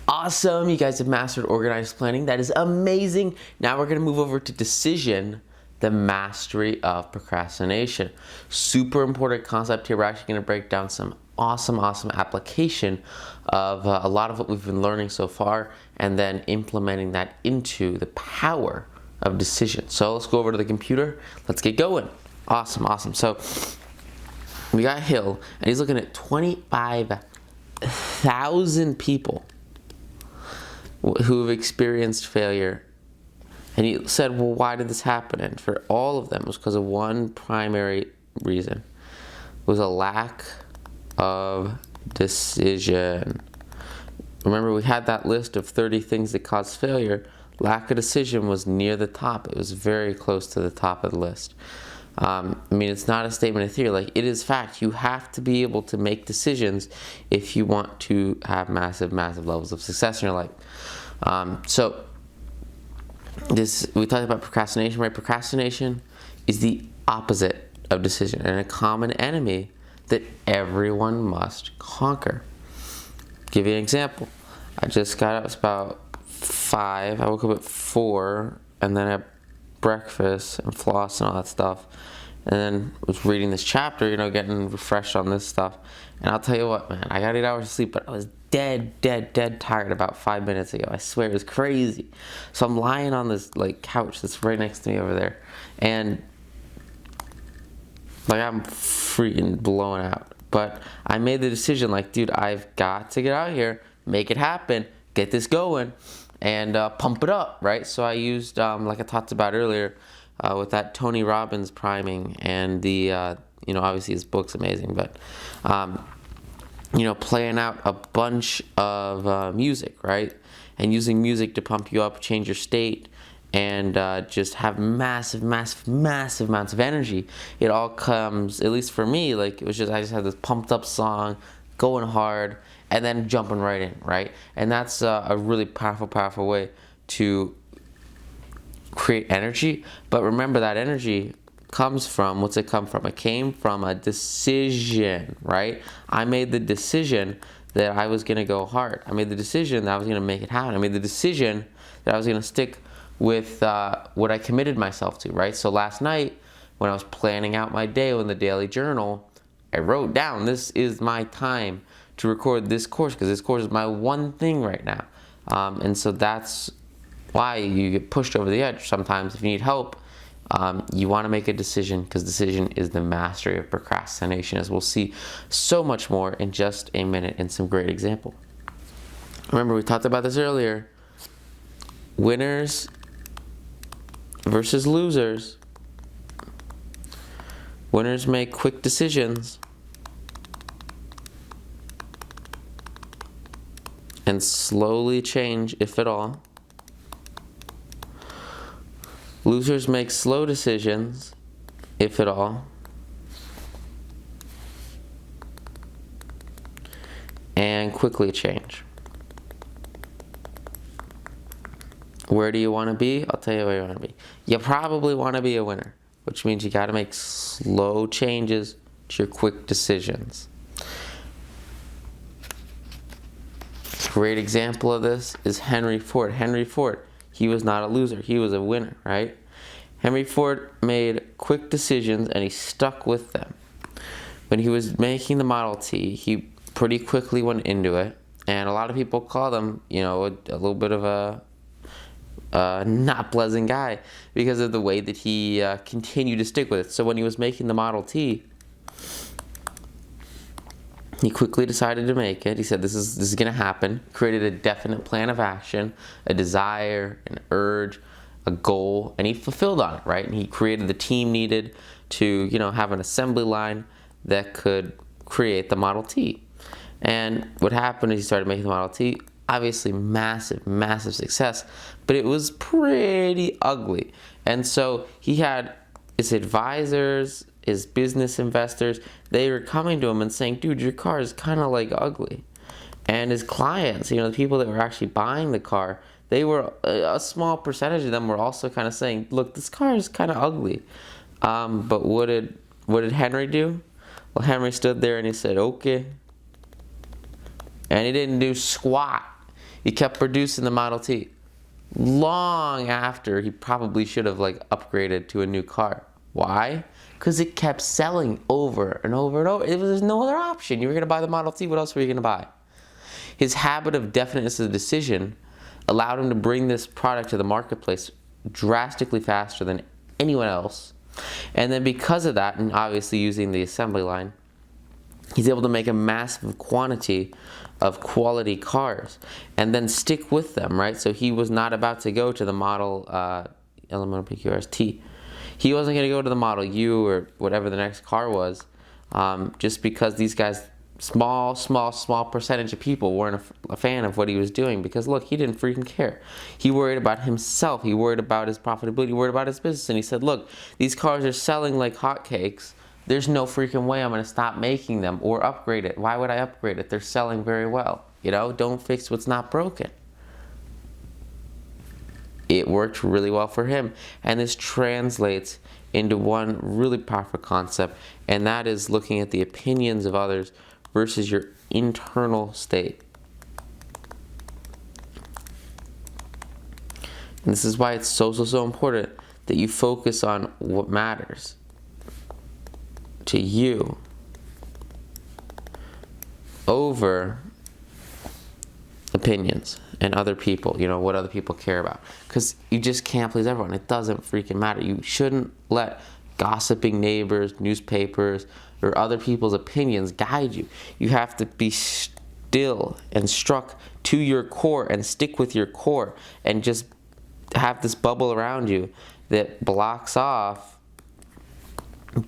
Awesome, you guys have mastered organized planning. That is amazing. Now we're gonna move over to decision, the mastery of procrastination. Super important concept here. We're actually gonna break down some awesome application of a lot of what we've been learning so far, and then implementing that into the power of decision. So let's go over to the computer. Let's get going. Awesome. So we got Hill, and he's looking at 25,000 people who have experienced failure. And he said, well, why did this happen? And for all of them, it was because of one primary reason. It was a lack of decision. Remember, we had that list of 30 things that cause failure. Lack of decision was near the top. It was very close to the top of the list. I mean, it's not a statement of theory. Like, it is fact. You have to be able to make decisions if you want to have massive levels of success in your life. So we talked about procrastination, right? Procrastination is the opposite of decision and a common enemy that everyone must conquer. Give you an example. I just got up, it's about 5. I woke up at 4, and then I had breakfast and floss and all that stuff, and then was reading this chapter, getting refreshed on this stuff. And I'll tell you what, man, I got 8 hours of sleep, but I was dead tired about 5 minutes ago. I swear, it was crazy. So I'm lying on this couch that's right next to me over there, and I'm freaking blown out. But I made the decision, dude, I've got to get out here, make it happen, get this going, and pump it up, right? So I used, like I talked about earlier, with that Tony Robbins priming, and the, obviously his book's amazing, but, playing out a bunch of music, right? And using music to pump you up, change your state, and just have massive amounts of energy. It all comes, at least for me, I just had this pumped up song, going hard, and then jumping right in, right? And that's a really powerful way to create energy. But remember, that energy comes from, what's it come from? It came from a decision, right? I made the decision that I was gonna go hard. I made the decision that I was gonna make it happen. I made the decision that I was gonna stick with what I committed myself to, right? So last night, when I was planning out my day in the daily journal, I wrote down, this is my time to record this course, because this course is my one thing right now. And so that's why you get pushed over the edge sometimes. If you need help, you want to make a decision, because decision is the mastery of procrastination, as we'll see so much more in just a minute in some great example. Remember, we talked about this earlier. Winners versus losers. Winners make quick decisions and slowly change, if at all. Losers make slow decisions, if at all, and quickly change. Where do you want to be? I'll tell you where you want to be. You probably want to be a winner, which means you got to make slow changes to your quick decisions. Great example of this is Henry Ford. Henry Ford, he was not a loser, he was a winner, right? Henry Ford made quick decisions and he stuck with them. When he was making the Model T, he pretty quickly went into it, and a lot of people call him, a little bit of a not pleasant guy because of the way that he continued to stick with it. So when he was making the Model T, he quickly decided to make it. He said, this is going to happen. Created a definite plan of action, a desire, an urge, a goal, and he fulfilled on it, right? And he created the team needed to, have an assembly line that could create the Model T. And what happened is he started making the Model T. Obviously, massive success, but it was pretty ugly. And so he had his advisors, his business investors, they were coming to him and saying, dude, your car is kind of ugly. And his clients, the people that were actually buying the car, they were, a small percentage of them were also kind of saying, look, this car is kind of ugly. But what did Henry do? Well, Henry stood there and he said, okay. And he didn't do squat. He kept producing the Model T long after he probably should have like upgraded to a new car. Why? Because it kept selling over and over and over. There's no other option. You were going to buy the Model T. What else were you going to buy? His habit of definiteness of decision allowed him to bring this product to the marketplace drastically faster than anyone else. And then because of that, and obviously using the assembly line, he's able to make a massive quantity of quality cars and then stick with them, right? So he was not about to go to the Model PQRST. He wasn't going to go to the Model U or whatever the next car was, just because these guys, small percentage of people weren't a fan of what he was doing. Because look, he didn't freaking care. He worried about himself. He worried about his profitability. He worried about his business. And he said, look, these cars are selling like hotcakes. There's no freaking way I'm going to stop making them or upgrade it. Why would I upgrade it? They're selling very well. You know, don't fix what's not broken. It worked really well for him. And this translates into one really powerful concept, and that is looking at the opinions of others versus your internal state. And this is why it's so important that you focus on what matters to you over opinions and other people, you know, what other people care about. Because you just can't please everyone. It doesn't freaking matter. You shouldn't let gossiping neighbors, newspapers, or other people's opinions guide you. You have to be still and struck to your core and stick with your core and just have this bubble around you that blocks off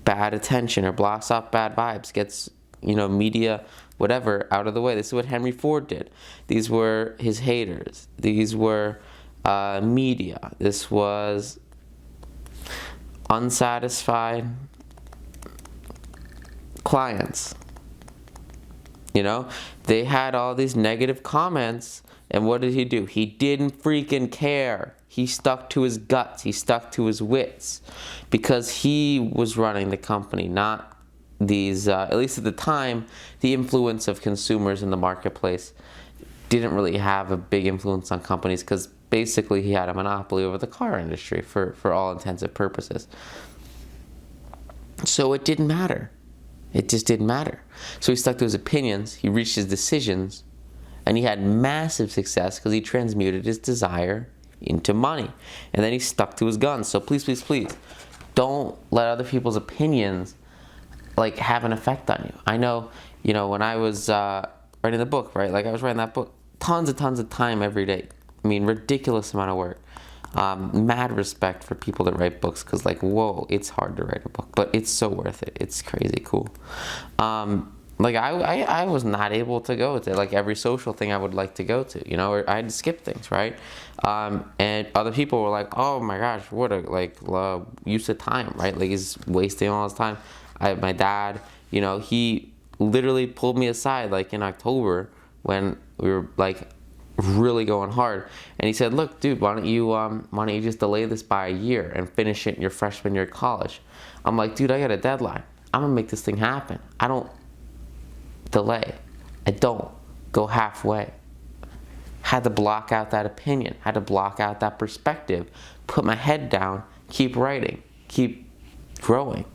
bad attention or blocks off bad vibes, gets, you know, media, whatever, out of the way. This is what Henry Ford did. These were his haters. These were media. This was unsatisfied clients. You know, they had all these negative comments, and what did he do? He didn't freaking care. He stuck to his guts. He stuck to his wits, because he was running the company, not these, at least at the time, the influence of consumers in the marketplace didn't really have a big influence on companies, because basically he had a monopoly over the car industry for all intensive purposes. So it didn't matter. It just didn't matter. So he stuck to his opinions, he reached his decisions, and he had massive success because he transmuted his desire into money. And then he stuck to his guns. So please, please, please, don't let other people's opinions like have an effect on you. I know, you know, when I was writing the book, right? Like I was writing that book, tons of time every day. I mean, ridiculous amount of work. Mad respect for people that write books, because like, whoa, it's hard to write a book, but it's so worth it. It's crazy cool. Like I was not able to go to like every social thing I would like to go to, you know, or I had to skip things, right? And other people were like, oh my gosh, what a like use of time, right? Like he's wasting all his time. My dad, you know, he literally pulled me aside like in October when we were like really going hard, and he said, look, dude, why don't you just delay this by a year and finish it in your freshman year of college? I'm like, dude, I got a deadline. I'm gonna make this thing happen. I don't delay. I don't go halfway. Had to block out that opinion, had to block out that perspective, put my head down, keep writing, keep growing.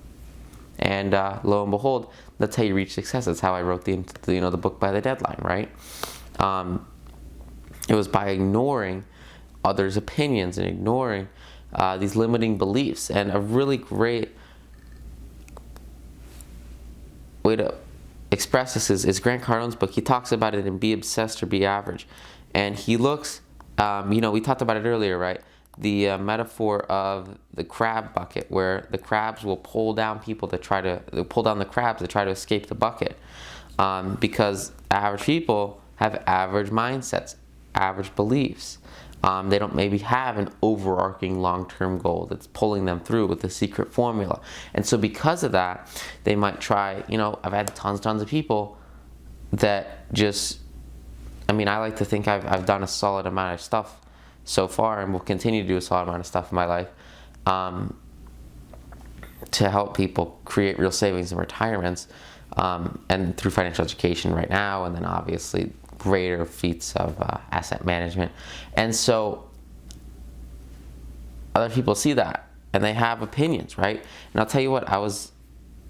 And lo and behold, that's how you reach success. That's how I wrote the book by the deadline, right? It was by ignoring others' opinions and ignoring these limiting beliefs. And a really great way to express this is Grant Cardone's book. He talks about it in Be Obsessed or Be Average. And he looks, we talked about it earlier, right? The metaphor of the crab bucket, where the crabs will pull down people that pull down the crabs that try to escape the bucket. Because average people have average mindsets, average beliefs. They don't maybe have an overarching long-term goal that's pulling them through with a secret formula. And so because of that, they might try, I've had tons of people that just, I like to think I've done a solid amount of stuff so far, and will continue to do a solid amount of stuff in my life to help people create real savings and retirements, and through financial education right now, and then obviously greater feats of asset management. And so other people see that and they have opinions, right? And I'll tell you what, I'm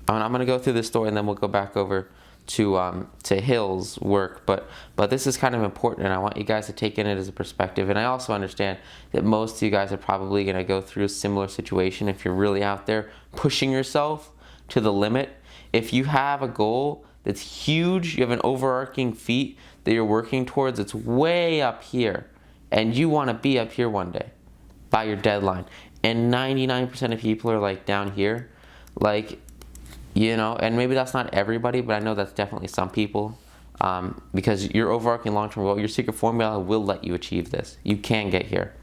going to go through this story and then we'll go back over to Hill's work, but this is kind of important, and I want you guys to take in it as a perspective. And I also understand that most of you guys are probably going to go through a similar situation if you're really out there pushing yourself to the limit. If you have a goal that's huge, you have an overarching feat that you're working towards, it's way up here, and you want to be up here one day by your deadline, and 99% of people are like down here, like, you know, and maybe that's not everybody, but I know that's definitely some people, because your overarching long-term goal, your secret formula will let you achieve this. You can get here.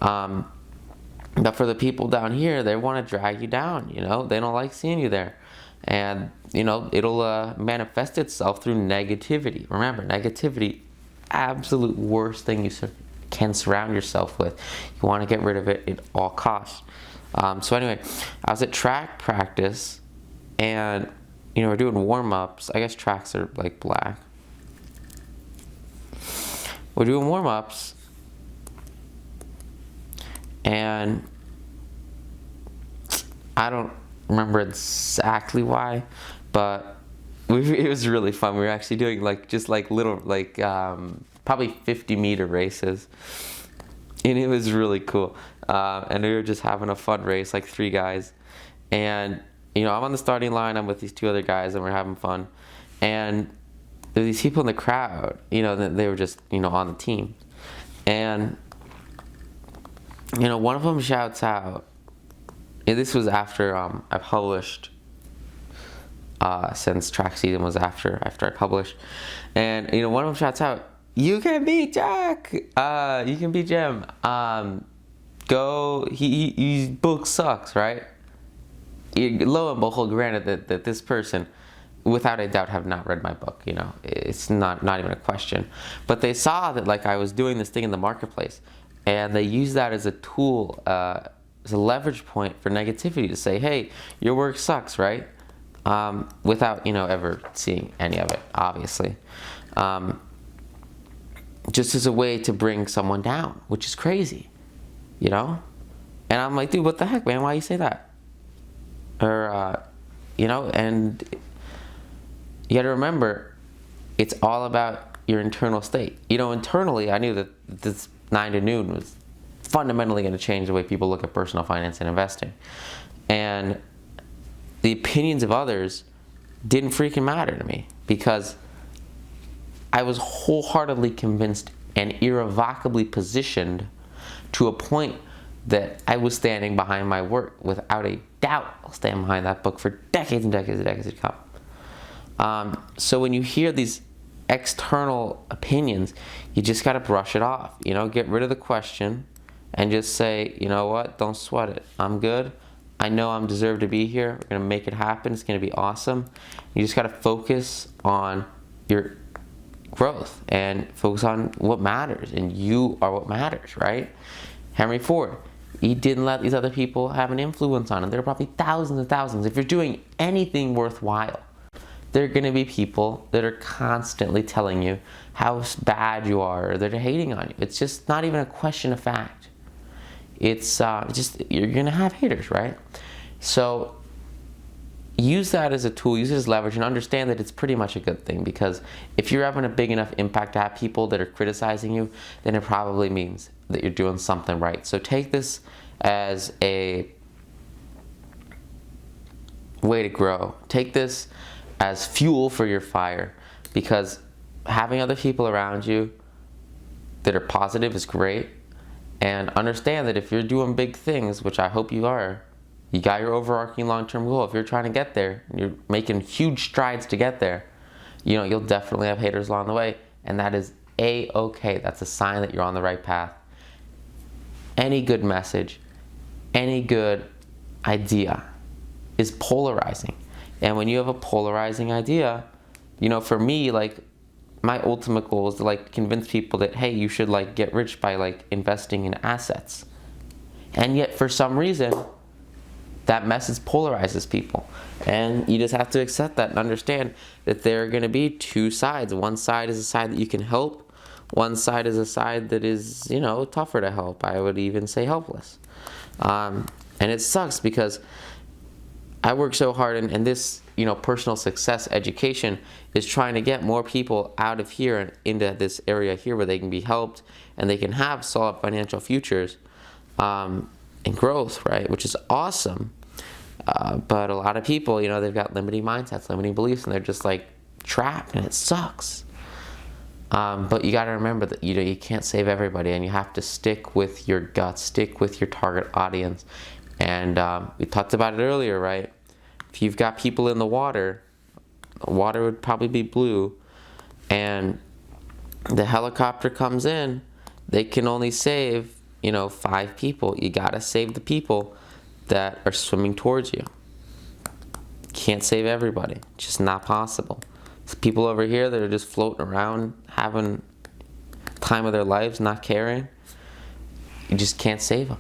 But for the people down here, they want to drag you down, you know, they don't like seeing you there. And, you know, it'll manifest itself through negativity. Remember, negativity, absolute worst thing you can surround yourself with. You want to get rid of it at all costs. So anyway, I was at track practice, and, you know, we're doing warm-ups. I guess tracks are like black. We're doing warm-ups, and I don't remember exactly why, but it was really fun. We were actually doing like just like little like probably 50-meter races, and it was really cool. And we were just having a fun race, like 3 guys, and, you know, I'm on the starting line, I'm with these 2 other guys, and we're having fun. And there were these people in the crowd, you know, they were just, you know, on the team. And, you know, one of them shouts out, and this was after I published, since track season was after I published. And, you know, one of them shouts out, "You can beat Jack! You can beat Jim. Go, his book sucks," right? Lo and behold, granted that this person, without a doubt, have not read my book, you know, it's not even a question. But they saw that, like, I was doing this thing in the marketplace, and they used that as a tool, as a leverage point for negativity to say, hey, your work sucks, right? Without, you know, ever seeing any of it, obviously. Just as a way to bring someone down, which is crazy, you know? And I'm like, dude, what the heck, man? Why you say that? Or, you know, and you gotta remember, it's all about your internal state. You know, internally, I knew that this 9 to noon was fundamentally going to change the way people look at personal finance and investing. And the opinions of others didn't freaking matter to me, because I was wholeheartedly convinced and irrevocably positioned to a point that I was standing behind my work. Without a doubt, I'll stand behind that book for decades and decades and decades to come. So when you hear these external opinions, you just got to brush it off. You know, get rid of the question and just say, you know what, don't sweat it. I'm good. I know I'm deserved to be here. We're going to make it happen. It's going to be awesome. You just got to focus on your growth and focus on what matters, and you are what matters, right? Henry Ford, he didn't let these other people have an influence on him. There are probably thousands and thousands. If you're doing anything worthwhile, there are going to be people that are constantly telling you how bad you are, or that are hating on you. It's just not even a question of fact. It's just, you're going to have haters, right? So use that as a tool, use it as leverage, and understand that it's pretty much a good thing, because if you're having a big enough impact to have people that are criticizing you, then it probably means that you're doing something right. So take this as a way to grow. Take this as fuel for your fire, because having other people around you that are positive is great. And understand that if you're doing big things, which I hope you are, you got your overarching long-term goal. If you're trying to get there, and you're making huge strides to get there, you know, you'll definitely have haters along the way, and that is A-okay. That's a sign that you're on the right path. Any good message, any good idea is polarizing. And when you have a polarizing idea, you know, for me, like, my ultimate goal is to, like, convince people that, hey, you should, like, get rich by, like, investing in assets. And yet, for some reason, that message polarizes people. And you just have to accept that and understand that there are going to be two sides. One side is a side that you can help. One side is a side that is, tougher to help. I would even say helpless. And it sucks because I work so hard, and this, personal success education is trying to get more people out of here and into this area here where they can be helped and they can have solid financial futures and growth, right? Which is awesome. But a lot of people, they've got limiting mindsets, limiting beliefs, and they're just like trapped, and it sucks. But you got to remember that you can't save everybody, and you have to stick with your gut, stick with your target audience. And we talked about it earlier, right? If you've got people in the water would probably be blue, and the helicopter comes in, they can only save 5 people. You got to save the people that are swimming towards you. Can't save everybody. Just not possible. There's people over here that are just floating around, having time of their lives, not caring. You just can't save them.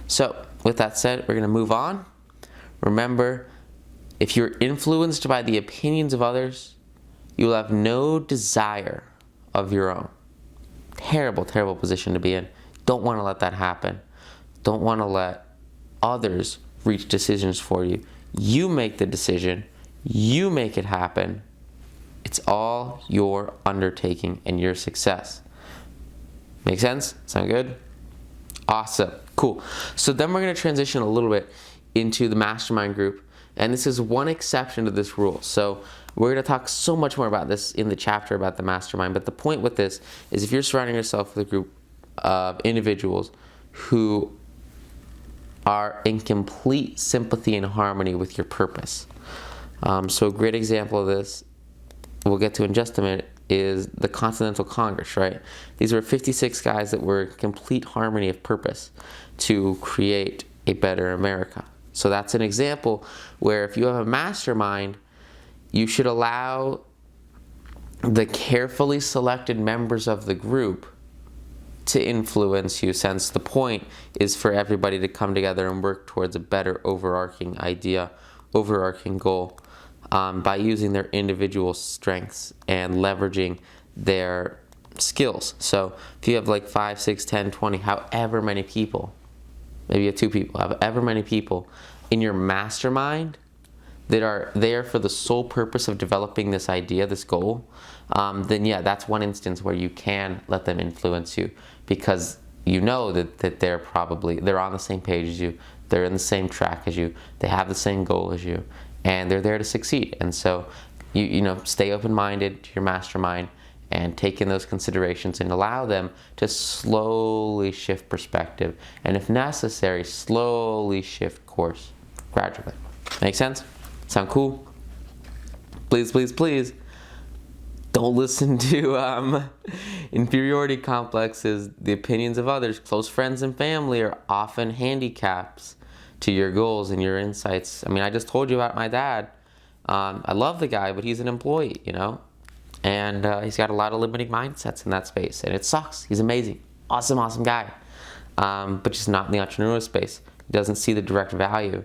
So, with that said, we're going to move on. Remember, if you're influenced by the opinions of others, you will have no desire of your own. Terrible, terrible position to be in. Don't want to let that happen. Don't want to let others reach decisions for you. You make the decision. You make it happen. It's all your undertaking and your success. Make sense? Sound good? Awesome. Cool. So then we're going to transition a little bit into the mastermind group. And this is one exception to this rule. So we're going to talk so much more about this in the chapter about the mastermind. But the point with this is if you're surrounding yourself with a group of individuals who are in complete sympathy and harmony with your purpose. So a great example of this, we'll get to in just a minute, is the Continental Congress, right? These were 56 guys that were in complete harmony of purpose to create a better America. So that's an example where if you have a mastermind, you should allow the carefully selected members of the group to influence you, since the point is for everybody to come together and work towards a better overarching idea, overarching goal, by using their individual strengths and leveraging their skills. So if you have like 5, 6, 10, 20, however many people, maybe you have 2 people, however many people in your mastermind that are there for the sole purpose of developing this idea, this goal, then yeah, that's one instance where you can let them influence you, because you know that they're on the same page as you, they're in the same track as you, they have the same goal as you, and they're there to succeed. And so you stay open-minded to your mastermind and take in those considerations and allow them to slowly shift perspective, and if necessary, slowly shift course gradually. Make sense? Sound cool? Please, please, please don't listen to inferiority complexes. The opinions of others, close friends and family, are often handicaps to your goals and your insights. I mean, I just told you about my dad. I love the guy, but he's an employee, and he's got a lot of limiting mindsets in that space, and it sucks. He's amazing, awesome guy, but just not in the entrepreneurial space. He doesn't see the direct value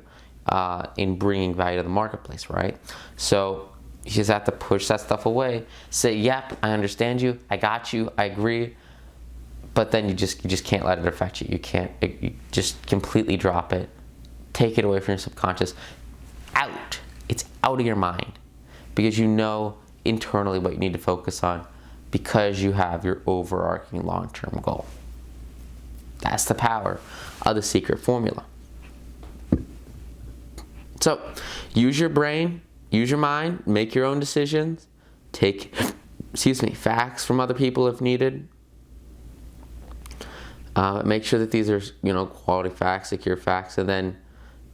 in bringing value to the marketplace, right? So you just have to push that stuff away. Say, yep, I understand you, I got you, I agree, but then you just can't let it affect you. You just completely drop it. Take it away from your subconscious. Out. It's out of your mind, because you know internally what you need to focus on, because you have your overarching long-term goal. That's the power of the secret formula. So use your brain, use your mind, make your own decisions, take facts from other people if needed. Make sure that these are quality facts, secure facts, and then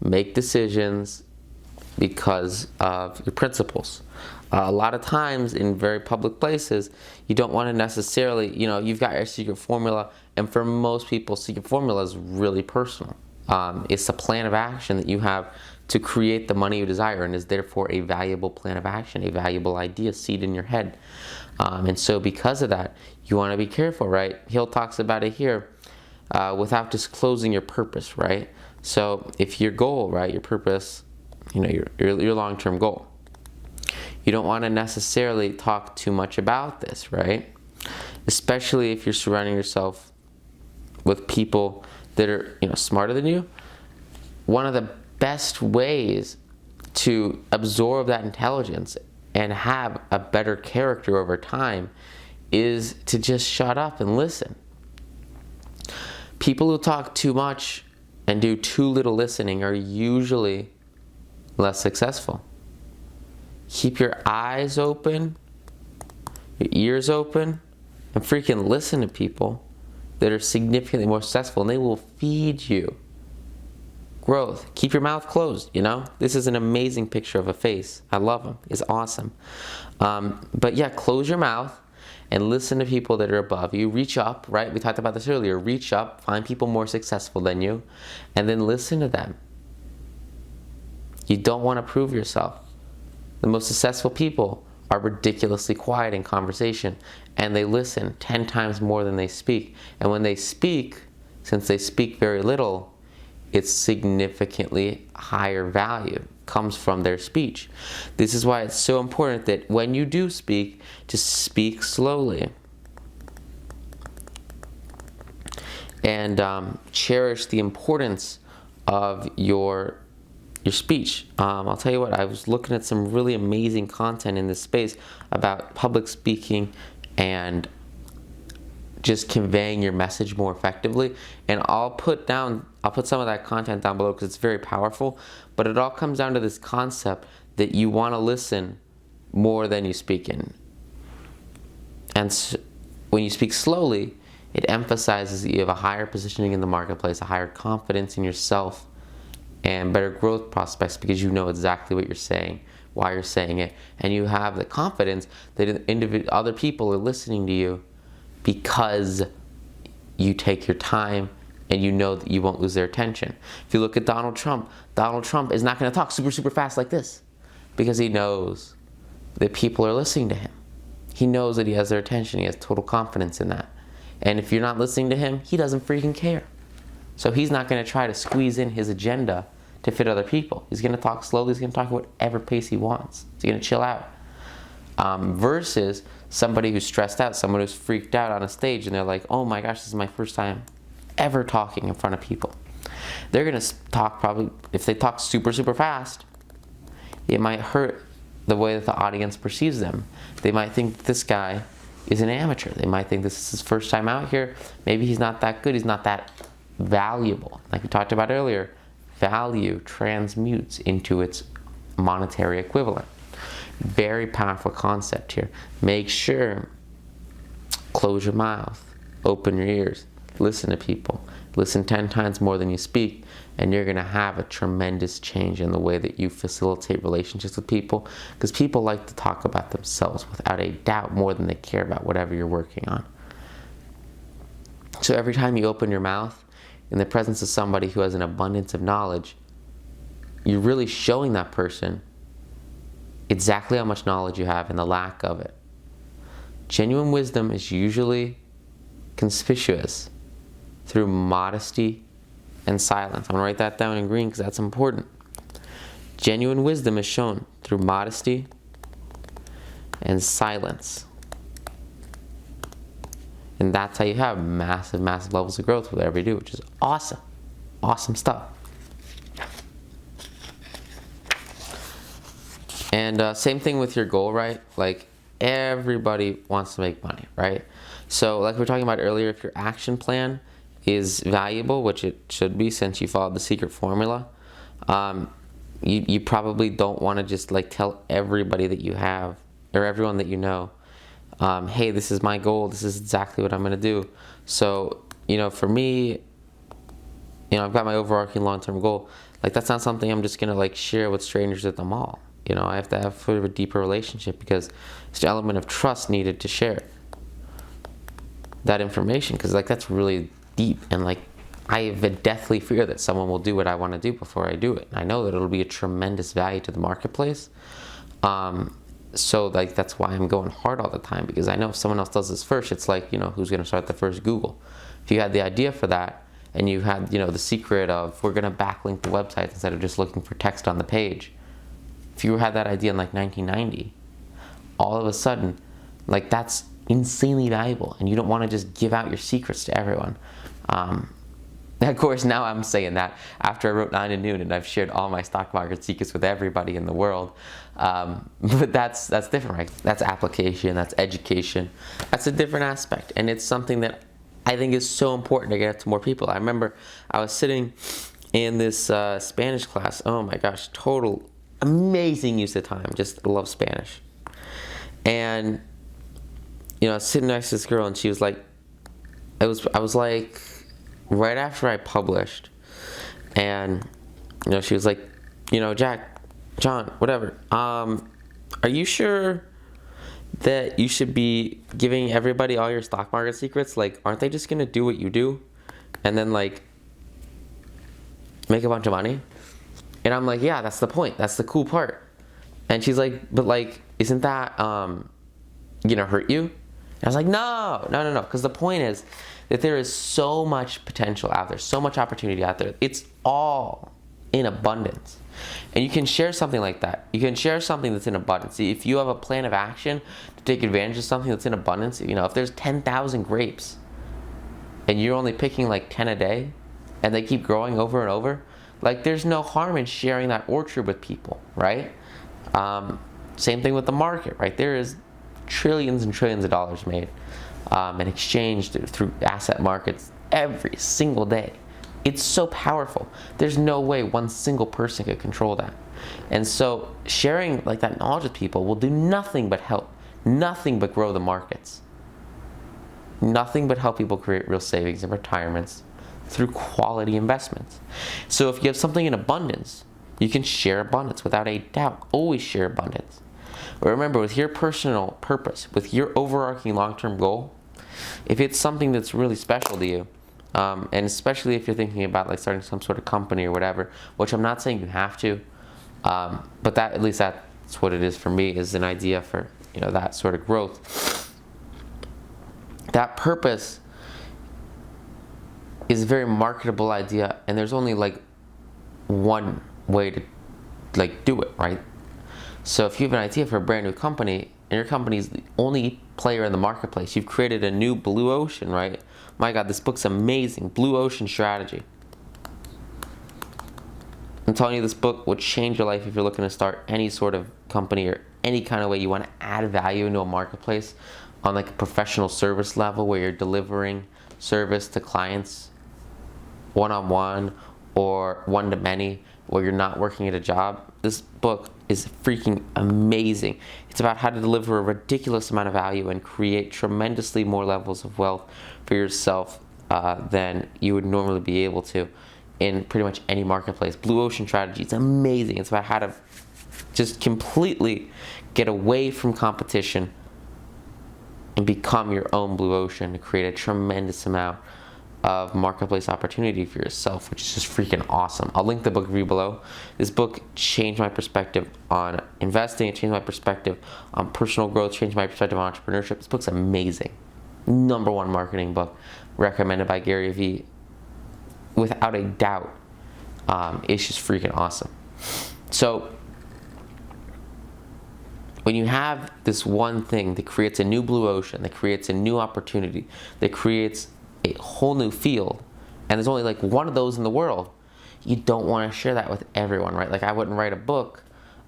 make decisions because of your principles. A lot of times in very public places, you don't want to necessarily, you've got your secret formula, and for most people, secret formula is really personal. It's a plan of action that you have to create the money you desire, and is therefore a valuable plan of action, a valuable idea, seed in your head. And so because of that, you want to be careful, right? Hill talks about it here, without disclosing your purpose, right? So if your goal, right, your purpose, your long-term goal, you don't want to necessarily talk too much about this, right? Especially if you're surrounding yourself with people that are, smarter than you. One of the best ways to absorb that intelligence and have a better character over time is to just shut up and listen. People who talk too much and do too little listening are usually less successful. Keep your eyes open, your ears open, and freaking listen to people that are significantly more successful, and they will feed you growth. Keep your mouth closed, This is an amazing picture of a face. I love them. It's awesome. But yeah, close your mouth and listen to people that are above you. Reach up, right? We talked about this earlier. Reach up, find people more successful than you, and then listen to them. You don't want to prove yourself. The most successful people are ridiculously quiet in conversation, and they listen 10 times more than they speak. And when they speak, since they speak very little, it's significantly higher value comes from their speech. This is why it's so important that when you do speak, to speak slowly and cherish the importance of your speech. I'll tell you what, I was looking at some really amazing content in this space about public speaking and just conveying your message more effectively. And I'll put some of that content down below because it's very powerful. But it all comes down to this concept that you want to listen more than you speak in. And when you speak slowly, it emphasizes that you have a higher positioning in the marketplace, a higher confidence in yourself, and better growth prospects because you know exactly what you're saying, why you're saying it, and you have the confidence that other people are listening to you because you take your time and you know that you won't lose their attention. If you look at Donald Trump is not going to talk super fast like this because he knows that people are listening to him. He knows that he has their attention. He has total confidence in that. And if you're not listening to him, he doesn't freaking care. So he's not going to try to squeeze in his agenda to fit other people. He's going to talk slowly. He's going to talk at whatever pace he wants. He's going to chill out. Versus somebody who's stressed out, someone who's freaked out on a stage, and they're like, oh my gosh, this is my first time ever talking in front of people. They're going to talk probably, if they talk super fast, it might hurt the way that the audience perceives them. They might think this guy is an amateur. They might think this is his first time out here. Maybe he's not that good. He's not that valuable. Like we talked about earlier, value transmutes into its monetary equivalent. Very powerful concept here. Make sure, close your mouth, open your ears, listen to people. Listen 10 times more than you speak, and you're going to have a tremendous change in the way that you facilitate relationships with people, because people like to talk about themselves without a doubt more than they care about whatever you're working on. So every time you open your mouth in the presence of somebody who has an abundance of knowledge, you're really showing that person exactly how much knowledge you have and the lack of it. Genuine wisdom is usually conspicuous through modesty and silence. I'm going to write that down in green because that's important. Genuine wisdom is shown through modesty and silence. And that's how you have massive levels of growth with whatever you do, which is awesome. Awesome stuff. And same thing with your goal, right? Like, everybody wants to make money, right? So like we were talking about earlier, if your action plan is valuable, which it should be since you followed the secret formula, you probably don't want to just like tell everybody that you have or everyone that you know, hey, this is my goal, this is exactly what I'm going to do. So, for me, I've got my overarching long-term goal. Like, that's not something I'm just going to like share with strangers at the mall. I have to have sort of a deeper relationship because there's an element of trust needed to share that information, because like that's really deep, and like I have a deathly fear that someone will do what I want to do before I do it. I know that it'll be a tremendous value to the marketplace. So like that's why I'm going hard all the time, because I know if someone else does this first, it's like, who's going to start the first Google? If you had the idea for that and you had, the secret of we're going to backlink the website instead of just looking for text on the page. If you had that idea in like 1990, all of a sudden, like, that's insanely valuable, and you don't want to just give out your secrets to everyone. Of course, now I'm saying that after I wrote 9 to Noon and I've shared all my stock market secrets with everybody in the world. But that's different, right? That's application, that's education. That's a different aspect. And it's something that I think is so important to get to more people. I remember I was sitting in this Spanish class. Oh my gosh, total amazing use of time. Just love Spanish. And, I was sitting next to this girl and she was like, I was like, right after I published, and she was like, Jack, John, whatever, are you sure that you should be giving everybody all your stock market secrets? Like, aren't they just gonna do what you do and then like make a bunch of money? And I'm like, yeah, that's the point, that's the cool part. And she's like, but like, isn't that gonna hurt you? And I was like, no, because the point is that there is so much potential out there, so much opportunity out there. It's all in abundance. And you can share something like that. You can share something that's in abundance. If you have a plan of action to take advantage of something that's in abundance, if there's 10,000 grapes and you're only picking like 10 a day and they keep growing over and over, like, there's no harm in sharing that orchard with people, right? Same thing with the market, right? There is trillions and trillions of dollars made and exchanged through asset markets every single day. It's so powerful. There's no way one single person could control that. And so sharing like that knowledge with people will do nothing but help, nothing but grow the markets, nothing but help people create real savings and retirements through quality investments. So if you have something in abundance, you can share abundance without a doubt. Always share abundance. But remember, with your personal purpose, with your overarching long-term goal, if it's something that's really special to you, and especially if you're thinking about like starting some sort of company or whatever, which I'm not saying you have to, but that, at least that's what it is for me, is an idea for that sort of growth. That purpose is a very marketable idea, and there's only like one way to like do it, right? So if you have an idea for a brand new company and your company is the only player in the marketplace, you've created a new blue ocean, right? My God, this book's amazing. Blue Ocean Strategy. I'm telling you, this book would change your life if you're looking to start any sort of company or any kind of way you want to add value into a marketplace on like a professional service level where you're delivering service to clients one-on-one or one-to-many, where you're not working at a job. This book is freaking amazing. It's about how to deliver a ridiculous amount of value and create tremendously more levels of wealth for yourself than you would normally be able to in pretty much any marketplace. Blue Ocean Strategy, it's amazing. It's about how to just completely get away from competition and become your own blue ocean to create a tremendous amount of marketplace opportunity for yourself, which is just freaking awesome. I'll link the book review below. This book changed my perspective on investing. It changed my perspective on personal growth, changed my perspective on entrepreneurship. This book's amazing. #1 marketing book recommended by Gary Vee. Without a doubt, it's just freaking awesome. So when you have this one thing that creates a new blue ocean, that creates a new opportunity, that creates a whole new field, and there's only like one of those in the world, you don't want to share that with everyone, right? Like, I wouldn't write a book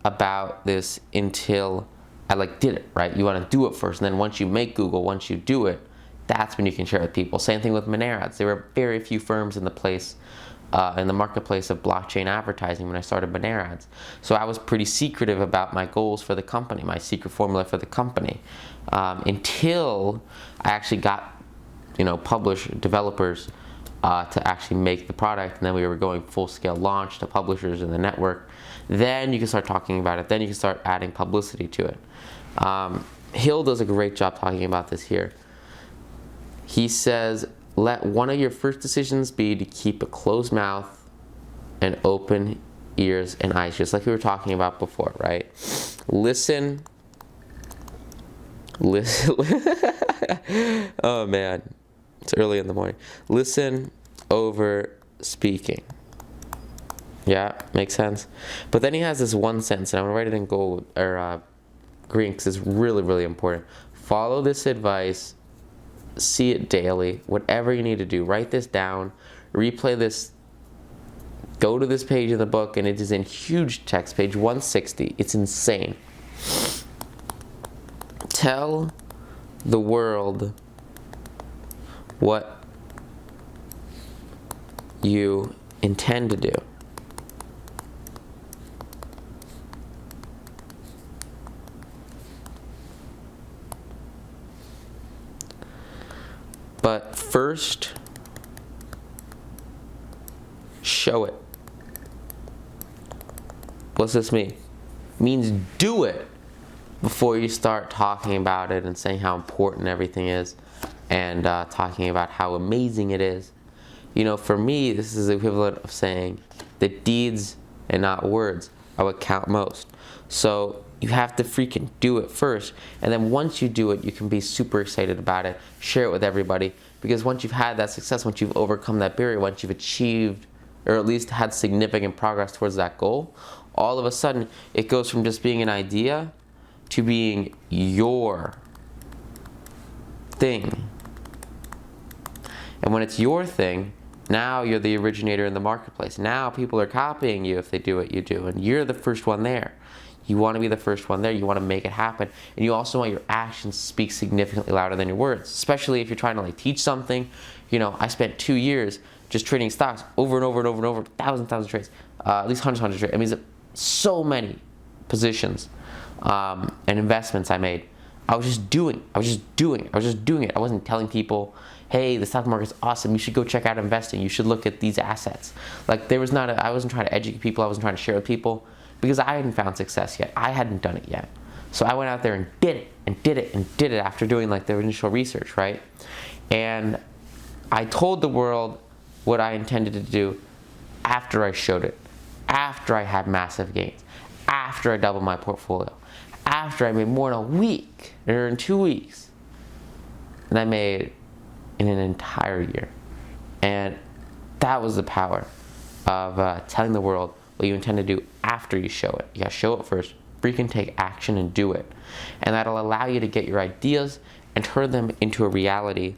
about this until I like did it, right? You want to do it first, and then once you make Google, once you do it, that's when you can share it with people. Same thing with Monerads. There were very few firms in the marketplace of blockchain advertising when I started Monerads. So I was pretty secretive about my goals for the company, my secret formula for the company, until I actually got developers to actually make the product, and then we were going full-scale launch to publishers in the network. Then you can start talking about it. Then you can start adding publicity to it. Hill does a great job talking about this here. He says, let one of your first decisions be to keep a closed mouth and open ears and eyes, just like we were talking about before, right? Listen. Oh man, it's early in the morning. Listen, over speaking. Yeah, makes sense. But then he has this one sentence, and I'm gonna write it in gold or green because it's really, really important. Follow this advice, see it daily, whatever you need to do. Write this down, replay this, go to this page of the book, and it is in huge text, page 160. It's insane. Tell the world what you intend to do. But first, show it. What's this mean? It means do it before you start talking about it and saying how important everything is and talking about how amazing it is. You know, for me, this is the equivalent of saying that deeds and not words are what count most. So you have to freaking do it first. And then once you do it, you can be super excited about it. Share it with everybody. Because once you've had that success, once you've overcome that barrier, once you've achieved or at least had significant progress towards that goal, all of a sudden it goes from just being an idea to being your thing. And when it's your thing, now you're the originator in the marketplace. Now people are copying you if they do what you do, and you're the first one there. You want to be the first one there. You want to make it happen. And you also want your actions to speak significantly louder than your words, especially if you're trying to like teach something. You know, I spent 2 years just trading stocks over and over and over and over, thousands trades, at least hundreds trades. I mean, so many positions and investments I made. I was just doing it. I wasn't telling people, hey, the stock market's awesome. You should go check out investing. You should look at these assets. Like I wasn't trying to educate people. I wasn't trying to share with people because I hadn't found success yet. I hadn't done it yet. So I went out there and did it after doing like the initial research, right? And I told the world what I intended to do after I showed it, after I had massive gains, after I doubled my portfolio, after I made more in a week or in 2 weeks than I made in an entire year. And that was the power of telling the world what you intend to do after you show it. You gotta show it first, freaking take action and do it. And that'll allow you to get your ideas and turn them into a reality.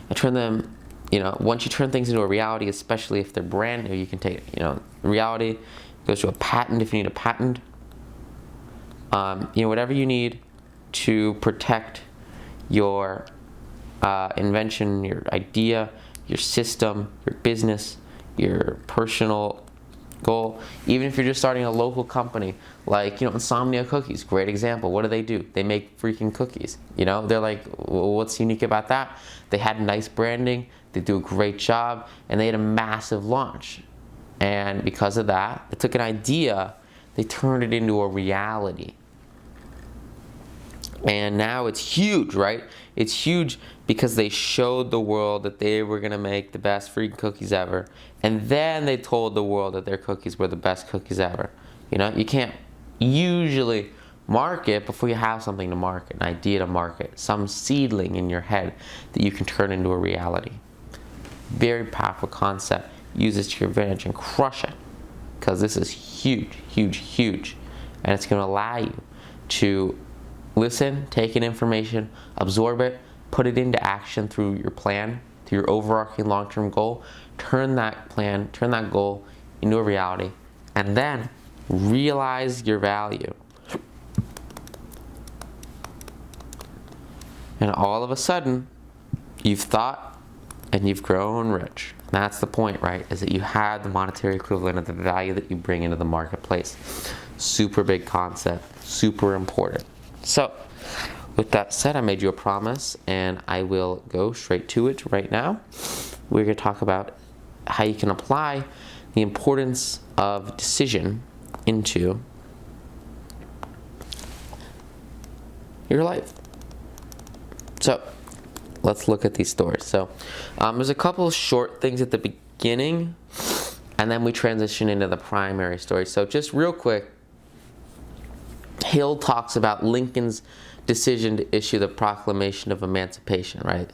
And turn them, you know, once you turn things into a reality, especially if they're brand new, you can take, you know, reality goes to a patent if you need a patent. You know, whatever you need to protect your invention, your idea, your system, your business, your personal goal. Even if you're just starting a local company, like, you know, Insomnia Cookies, great example. What do? They make freaking cookies. You know, they're like, well, what's unique about that? They had nice branding, they do a great job, and they had a massive launch. And because of that, they took an idea, they turned it into a reality. And now it's huge, right? It's huge because they showed the world that they were going to make the best freaking cookies ever. And then they told the world that their cookies were the best cookies ever. You know, you can't usually market before you have something to market, an idea to market, some seedling in your head that you can turn into a reality. Very powerful concept. Use this to your advantage and crush it. Because this is huge, huge, huge. And it's going to allow you to listen, take in information, absorb it, put it into action through your plan, through your overarching long-term goal, turn that plan, turn that goal into a reality, and then realize your value. And all of a sudden, you've thought and you've grown rich. That's the point, right? Is that you have the monetary equivalent of the value that you bring into the marketplace. Super big concept, super important. So, with that said, I made you a promise, and I will go straight to it right now. We're going to talk about how you can apply the importance of decision into your life. So, let's look at these stories. So, there's a couple of short things at the beginning, and then we transition into the primary story. So, just real quick, Hill talks about Lincoln's decision to issue the Proclamation of Emancipation, right?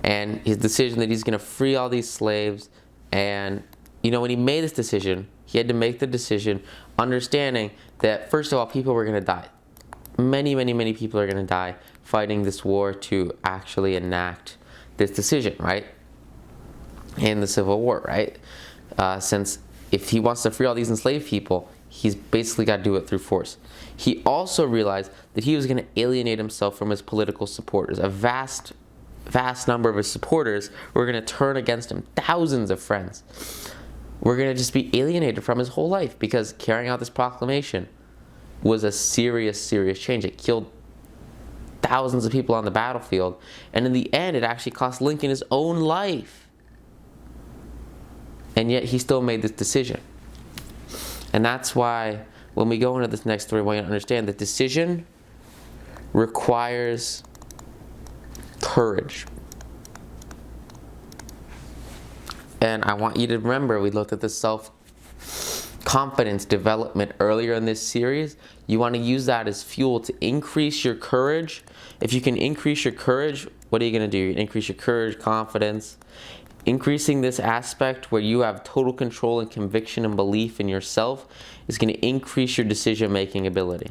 And his decision that he's going to free all these slaves. And, you know, when he made this decision, he had to make the decision understanding that, first of all, people were going to die. Many, many, many people are going to die fighting this war to actually enact this decision, right? In the Civil War, right? Since if he wants to free all these enslaved people, he's basically got to do it through force. He also realized that he was going to alienate himself from his political supporters. A vast number of his supporters were going to turn against him. Thousands of friends were going to just be alienated from his whole life, because carrying out this proclamation was a serious, serious change. It killed thousands of people on the battlefield, and in the end, it actually cost Lincoln his own life. And yet, he still made this decision. And that's why, when we go into this next story, we want you to understand that decision requires courage. And I want you to remember, we looked at the self-confidence development earlier in this series. You want to use that as fuel to increase your courage. If you can increase your courage, what are you going to do? You increase your courage, confidence. Increasing this aspect where you have total control and conviction and belief in yourself is going to increase your decision-making ability.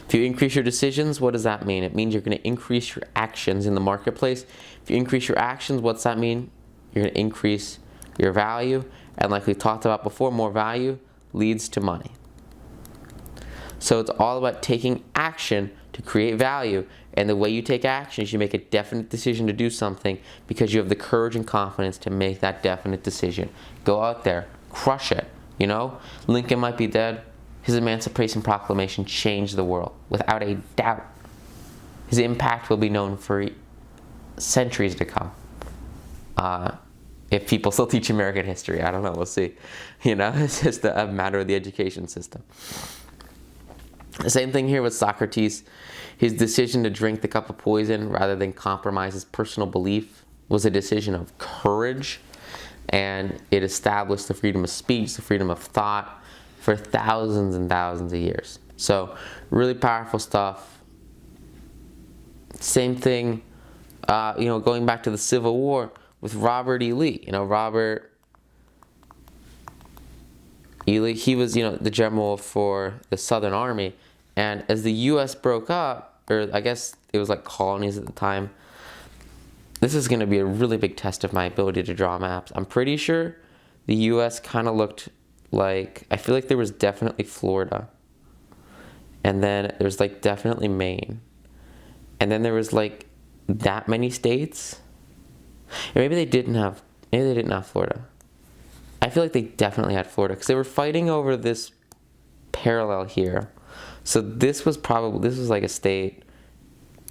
If you increase your decisions, what does that mean? It means you're going to increase your actions in the marketplace. If you increase your actions, what's that mean? You're going to increase your value. And like we talked about before, more value leads to money. So it's all about taking action to create value. And the way you take action is you make a definite decision to do something because you have the courage and confidence to make that definite decision. Go out there, crush it. You know, Lincoln might be dead. His Emancipation Proclamation changed the world, without a doubt. His impact will be known for centuries to come. If people still teach American history, I don't know, we'll see. You know, it's just a matter of the education system. The same thing here with Socrates. His decision to drink the cup of poison rather than compromise his personal belief was a decision of courage, and it established the freedom of speech, the freedom of thought for thousands and thousands of years. So, really powerful stuff. Same thing, going back to the Civil War with Robert E. Lee. You know, Robert E. Lee, he was, the general for the Southern Army. And as the U.S. broke up, or I guess it was like colonies at the time, this is going to be a really big test of my ability to draw maps. I'm pretty sure the U.S. kind of looked like, I feel like there was definitely Florida. And then there's like definitely Maine. And then there was like that many states. And maybe they didn't have Florida. I feel like they definitely had Florida because they were fighting over this parallel here. So this was like a state,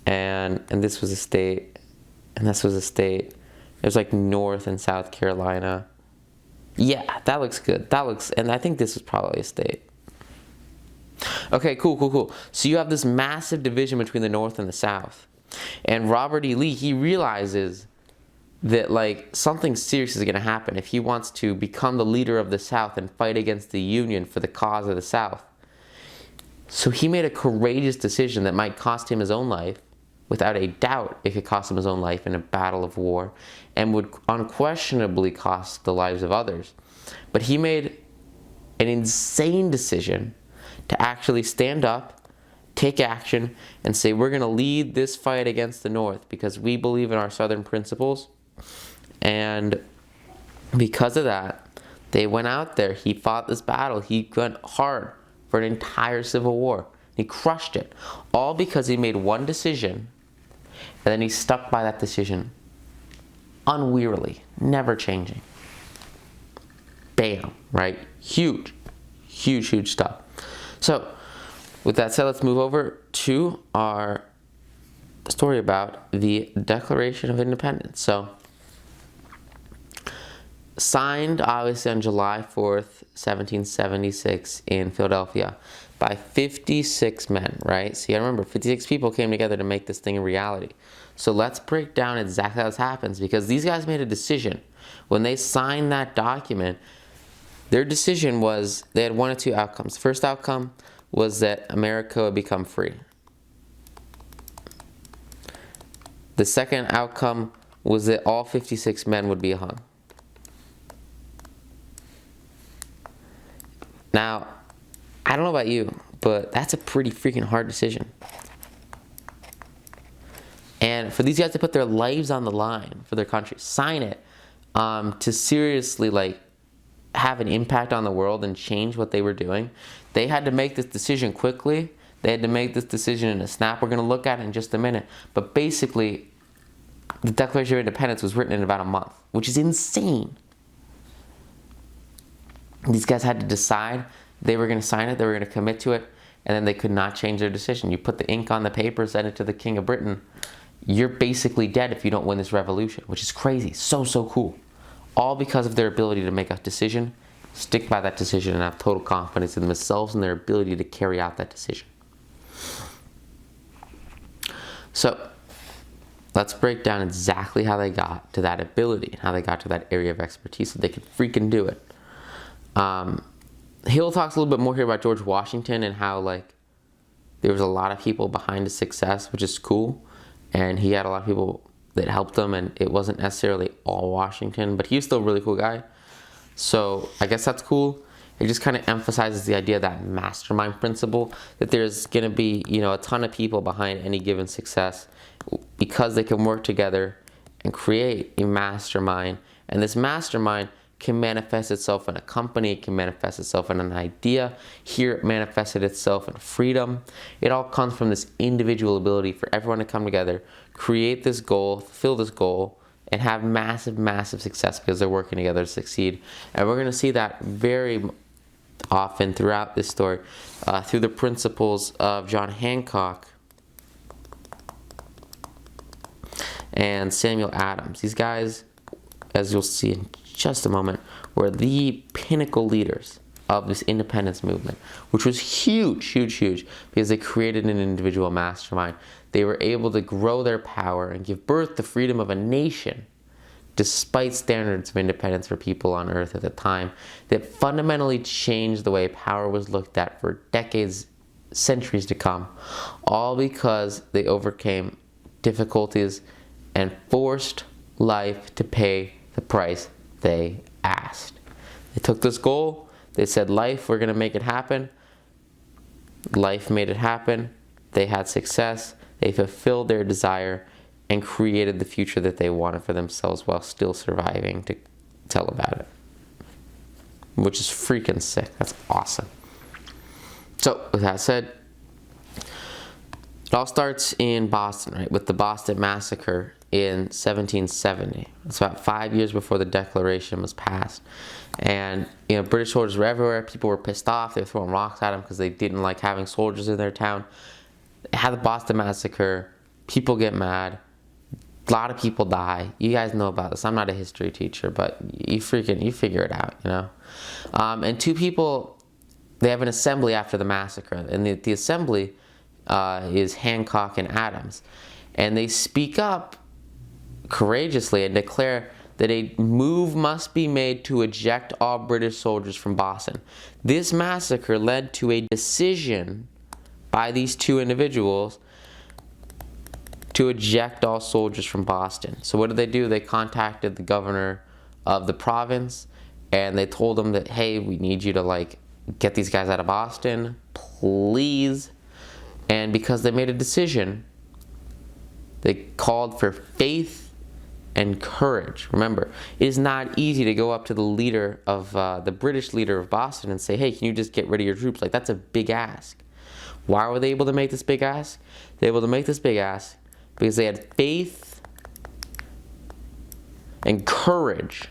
and this was a state, and this was a state. It was like North and South Carolina. Yeah, that looks good. And I think this was probably a state. Okay, cool. So you have this massive division between the North and the South. And Robert E. Lee, he realizes that like something serious is going to happen if he wants to become the leader of the South and fight against the Union for the cause of the South. So he made a courageous decision that might cost him his own life. Without a doubt, it could cost him his own life in a battle of war, and would unquestionably cost the lives of others. But he made an insane decision to actually stand up, take action, and say, we're going to lead this fight against the North because we believe in our Southern principles. And because of that, they went out there. He fought this battle. He went hard for an entire Civil War. He crushed it. All because he made one decision, and then he stuck by that decision unwearily, never changing. Bam, right? Huge stuff. So, with that said, let's move over to our story about the Declaration of Independence. So, signed obviously on July 4th, 1776 in Philadelphia by 56 men, right? So you gotta remember, 56 people came together to make this thing a reality. So let's break down exactly how this happens, because these guys made a decision. When they signed that document, their decision was, they had one of two outcomes. First outcome was that America would become free. The second outcome was that all 56 men would be hung. Now, I don't know about you, but that's a pretty freaking hard decision. And for these guys to put their lives on the line for their country, sign it, to seriously like have an impact on the world and change what they were doing, they had to make this decision quickly. They had to make this decision in a snap. We're going to look at it in just a minute. But basically, the Declaration of Independence was written in about a month, which is insane. These guys had to decide they were going to sign it, they were going to commit to it, and then they could not change their decision. You put the ink on the paper, send it to the King of Britain. You're basically dead if you don't win this revolution, which is crazy. So cool. All because of their ability to make a decision, stick by that decision, and have total confidence in themselves and their ability to carry out that decision. So, let's break down exactly how they got to that ability and how they got to that area of expertise so they could freaking do it. Hill talks a little bit more here about George Washington and how like there was a lot of people behind his success, which is cool. And he had a lot of people that helped him, and it wasn't necessarily all Washington, but he was still a really cool guy. So I guess that's cool. It just kind of emphasizes the idea of that mastermind principle, that there's going to be, you know, a ton of people behind any given success because they can work together and create a mastermind. And this mastermind can manifest itself in a company, it can manifest itself in an idea. Here it manifested itself in freedom. It all comes from this individual ability for everyone to come together, create this goal, fulfill this goal, and have massive success because they're working together to succeed. And we're going to see that very often throughout this story through the principles of John Hancock and Samuel Adams. These guys, as you'll see in just a moment, were the pinnacle leaders of this independence movement, which was huge because they created an individual mastermind. They were able to grow their power and give birth to freedom of a nation despite standards of independence for people on earth at the time that fundamentally changed the way power was looked at for decades, centuries to come, all because they overcame difficulties and forced life to pay the price they asked. They took this goal, they said, life, we're going to make it happen. Life made it happen. They had success. They fulfilled their desire and created the future that they wanted for themselves while still surviving to tell about it. Which is freaking sick. That's awesome. So, with that said, it all starts in Boston, right? With the Boston Massacre in 1770. It's about 5 years before the Declaration was passed. And, you know, British soldiers were everywhere. People were pissed off. They were throwing rocks at them because they didn't like having soldiers in their town. They had the Boston Massacre. People get mad. A lot of people die. You guys know about this. I'm not a history teacher, but you figure it out, you know. And two people, they have an assembly after the massacre. And the assembly is Hancock and Adams. And they speak up courageously and declare that a move must be made to eject all British soldiers from Boston. This massacre led to a decision by these two individuals to eject all soldiers from Boston. So what did they do? They contacted the governor of the province and they told him that, hey, we need you to like get these guys out of Boston, please. And because they made a decision, they called for faith and courage. Remember, it is not easy to go up to the leader of the British leader of Boston and say, hey, can you just get rid of your troops? Like, that's a big ask. Why were they able to make this big ask? They were able to make this big ask because they had faith and courage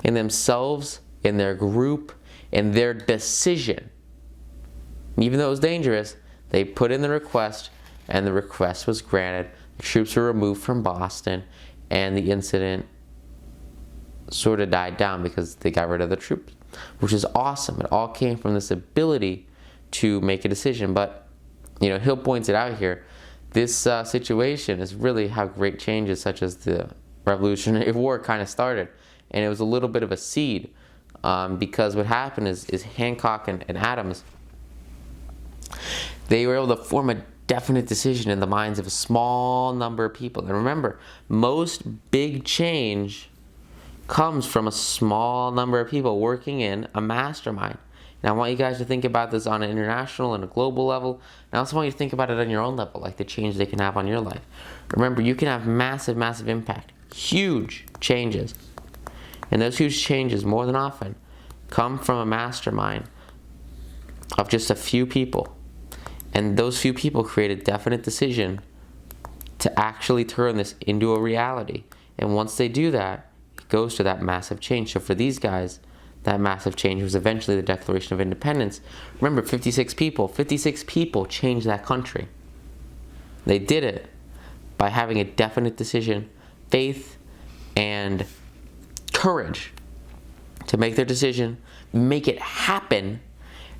in themselves, in their group, in their decision. Even though it was dangerous, they put in the request, and the request was granted. The troops were removed from Boston, and the incident sort of died down because they got rid of the troops, which is awesome. It all came from this ability to make a decision. But, you know, Hill points it out here. This situation is really how great changes such as the Revolutionary War kind of started. And it was a little bit of a seed because what happened is Hancock and Adams, they were able to form a definite decision in the minds of a small number of people. And remember, most big change comes from a small number of people working in a mastermind. And I want you guys to think about this on an international and a global level. And I also want you to think about it on your own level, like the change they can have on your life. Remember, you can have massive, massive impact, huge changes. And those huge changes, more than often, come from a mastermind of just a few people. And those few people create a definite decision to actually turn this into a reality. And once they do that, it goes to that massive change. So for these guys, that massive change was eventually the Declaration of Independence. Remember, 56 people changed that country. They did it by having a definite decision, faith, and courage to make their decision, make it happen,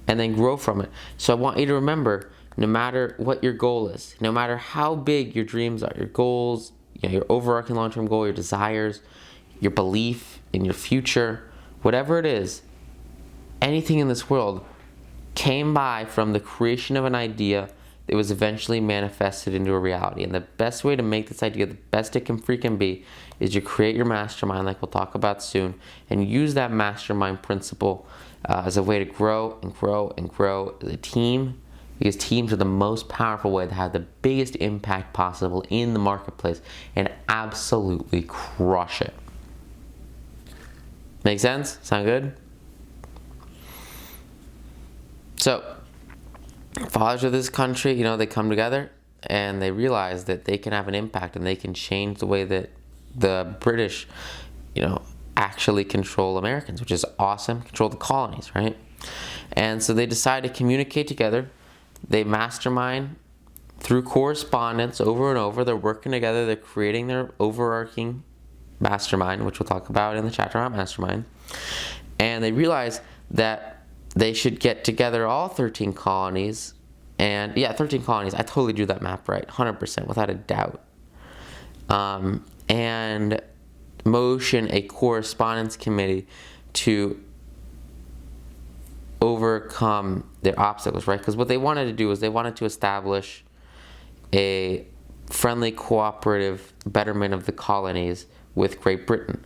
and then grow from it. So I want you to remember, no matter what your goal is, no matter how big your dreams are, your goals, your overarching long-term goal, your desires, your belief in your future, whatever it is, anything in this world came by from the creation of an idea that was eventually manifested into a reality. And the best way to make this idea the best it can freaking be is you create your mastermind, like we'll talk about soon, and use that mastermind principle as a way to grow and grow and grow as a team, because teams are the most powerful way to have the biggest impact possible in the marketplace and absolutely crush it. Make sense? Sound good? So, fathers of this country, they come together and they realize that they can have an impact and they can change the way that the British, actually control Americans, which is awesome. Control the colonies, right? And so they decide to communicate together. They mastermind through correspondence over and over. They're working together. They're creating their overarching mastermind, which we'll talk about in the chapter on mastermind. And they realize that they should get together all 13 colonies. And 13 colonies. I totally drew that map right, 100%, without a doubt. And motion a correspondence committee to overcome their obstacles, right? Because what they wanted to do is they wanted to establish a friendly, cooperative betterment of the colonies with Great Britain.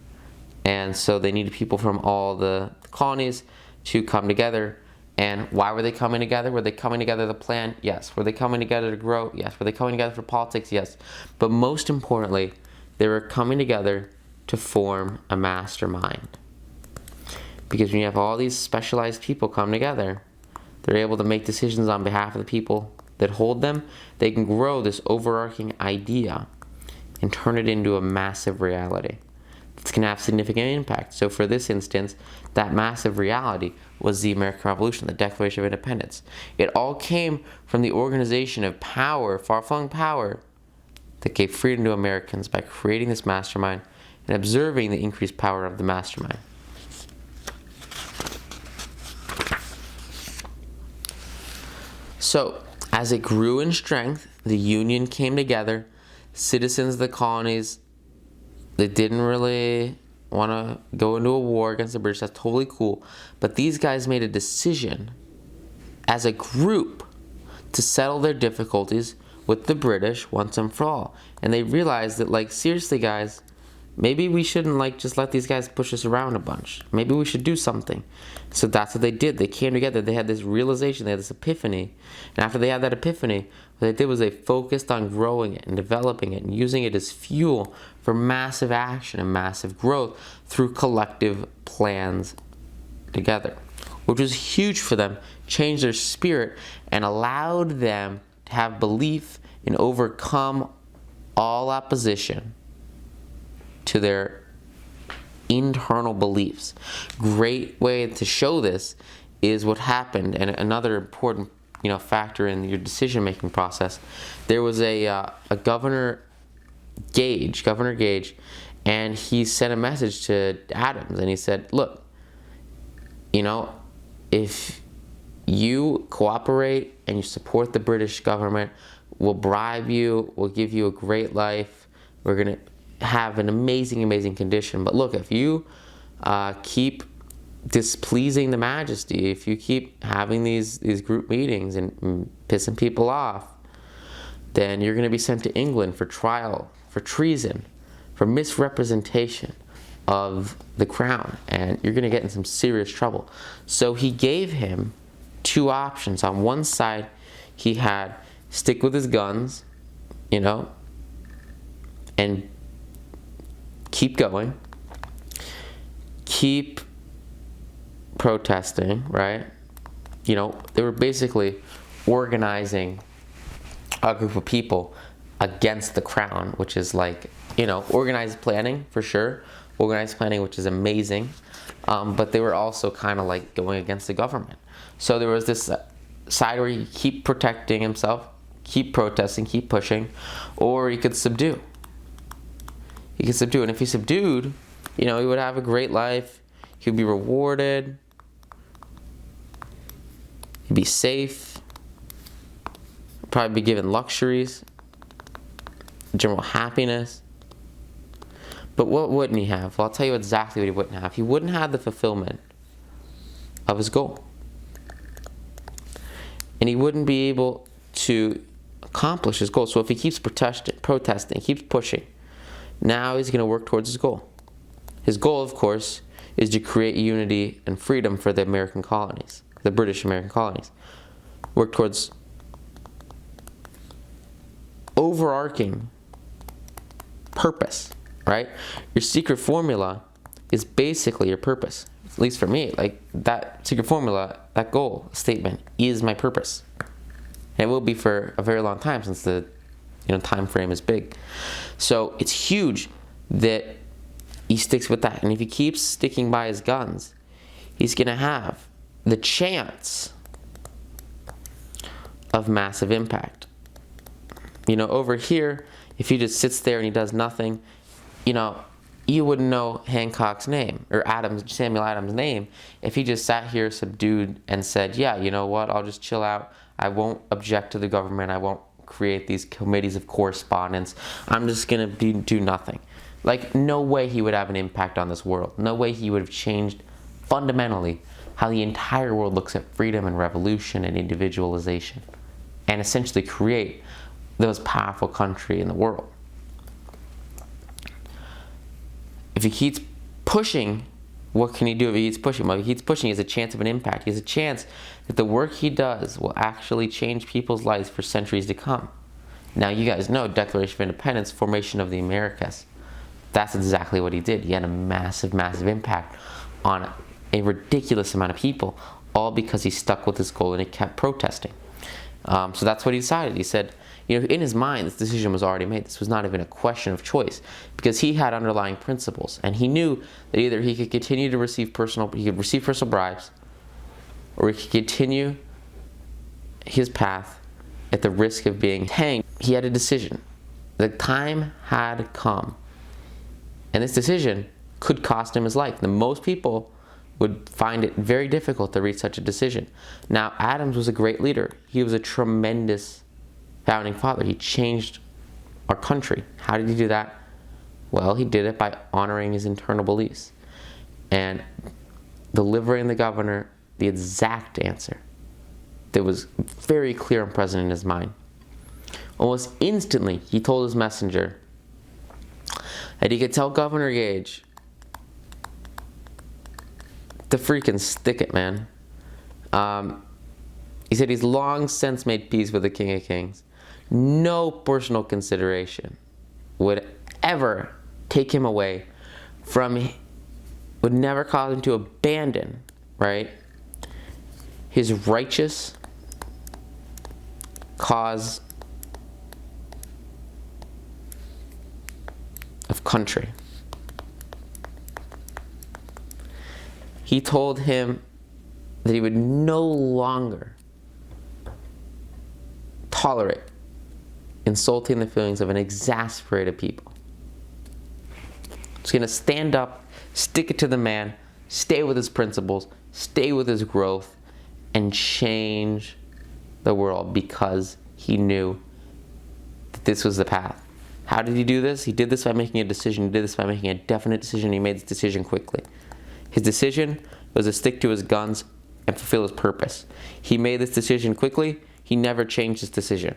And so they needed people from all the colonies to come together. And why were they coming together? Were they coming together to plan? Yes. Were they coming together to grow? Yes. Were they coming together for politics? Yes. But most importantly, they were coming together to form a mastermind. Because when you have all these specialized people come together, they're able to make decisions on behalf of the people that hold them. They can grow this overarching idea and turn it into a massive reality. It's going to have significant impact. So for this instance, that massive reality was the American Revolution, the Declaration of Independence. It all came from the organization of power, far-flung power, that gave freedom to Americans by creating this mastermind and observing the increased power of the mastermind. So, as it grew in strength, the Union came together. Citizens of the colonies, they didn't really want to go into a war against the British. That's totally cool. But these guys made a decision as a group to settle their difficulties with the British once and for all. And they realized that, seriously, guys, maybe we shouldn't, just let these guys push us around a bunch. Maybe we should do something. So that's what they did. They came together. They had this realization. They had this epiphany. And after they had that epiphany, what they did was they focused on growing it and developing it and using it as fuel for massive action and massive growth through collective plans together, which was huge for them, changed their spirit, and allowed them to have belief and overcome all opposition to their internal beliefs. Great way to show this is what happened, and another important factor in your decision-making process. There was a Governor Gage, and he sent a message to Adams, and he said, look, if you cooperate and you support the British government, we'll bribe you, we'll give you a great life, we're going to have an amazing, amazing condition. But look, if you keep displeasing the majesty, if you keep having these group meetings and pissing people off, then you're going to be sent to England for trial, for treason, for misrepresentation of the crown, and you're going to get in some serious trouble. So he gave him two options. On one side, he had stick with his guns, you know, and keep going, keep protesting, right? You know, they were basically organizing a group of people against the crown, which is like, you know, organized planning for sure. Organized planning, which is amazing. But they were also kind of like going against the government. So there was this side where he keep protecting himself, keep protesting, keep pushing, or he could subdue. He could subdue. And if he subdued, you know, he would have a great life. He would be rewarded. He'd be safe. Probably be given luxuries, general happiness. But what wouldn't he have? Well, I'll tell you exactly what he wouldn't have. He wouldn't have the fulfillment of his goal. And he wouldn't be able to accomplish his goal. So if he keeps protesting, keeps pushing, now he's going to work towards his goal. His goal, of course, is to create unity and freedom for the American colonies, the British American colonies. Work towards overarching purpose, right? Your secret formula is basically your purpose. At least for me, like that secret formula, that goal statement is my purpose. And it will be for a very long time, since the time frame is big. So it's huge that he sticks with that. And if he keeps sticking by his guns, he's going to have the chance of massive impact. Over here, if he just sits there and he does nothing, you wouldn't know Hancock's name or Samuel Adams' name if he just sat here subdued and said, yeah, you know what, I'll just chill out. I won't object to the government. I won't create these committees of correspondence. I'm just going to do nothing. Like, no way he would have an impact on this world. No way he would have changed fundamentally how the entire world looks at freedom and revolution and individualization, and essentially create the most powerful country in the world. If he keeps pushing, what can he do if he keeps pushing? Well, if he keeps pushing, he has a chance of an impact. He has a chance that the work he does will actually change people's lives for centuries to come. Now, you guys know Declaration of Independence, formation of the Americas. That's exactly what he did. He had a massive, massive impact on a ridiculous amount of people, all because he stuck with his goal and he kept protesting. So that's what he decided. He said, in his mind, this decision was already made. This was not even a question of choice, because he had underlying principles, and he knew that either he could continue to receive personal bribes, or he could continue his path at the risk of being hanged. He had a decision. The time had come, and this decision could cost him his life. Most people would find it very difficult to reach such a decision. Now, Adams was a great leader. He was a tremendous founding father. He changed our country. How did he do that? Well, he did it by honoring his internal beliefs and delivering the governor the exact answer that was very clear and present in his mind. Almost instantly, he told his messenger that he could tell Governor Gage to freaking stick it, man. He said he's long since made peace with the King of Kings. No personal consideration would ever take him away from, would never cause him to abandon, right, his righteous cause of country. He told him that he would no longer tolerate insulting the feelings of an exasperated people. He's going to stand up, stick it to the man, stay with his principles, stay with his growth, and change the world, because he knew that this was the path. How did he do this? He did this by making a decision. He did this by making a definite decision. He made this decision quickly. His decision was to stick to his guns and fulfill his purpose. He made this decision quickly. He never changed his decision.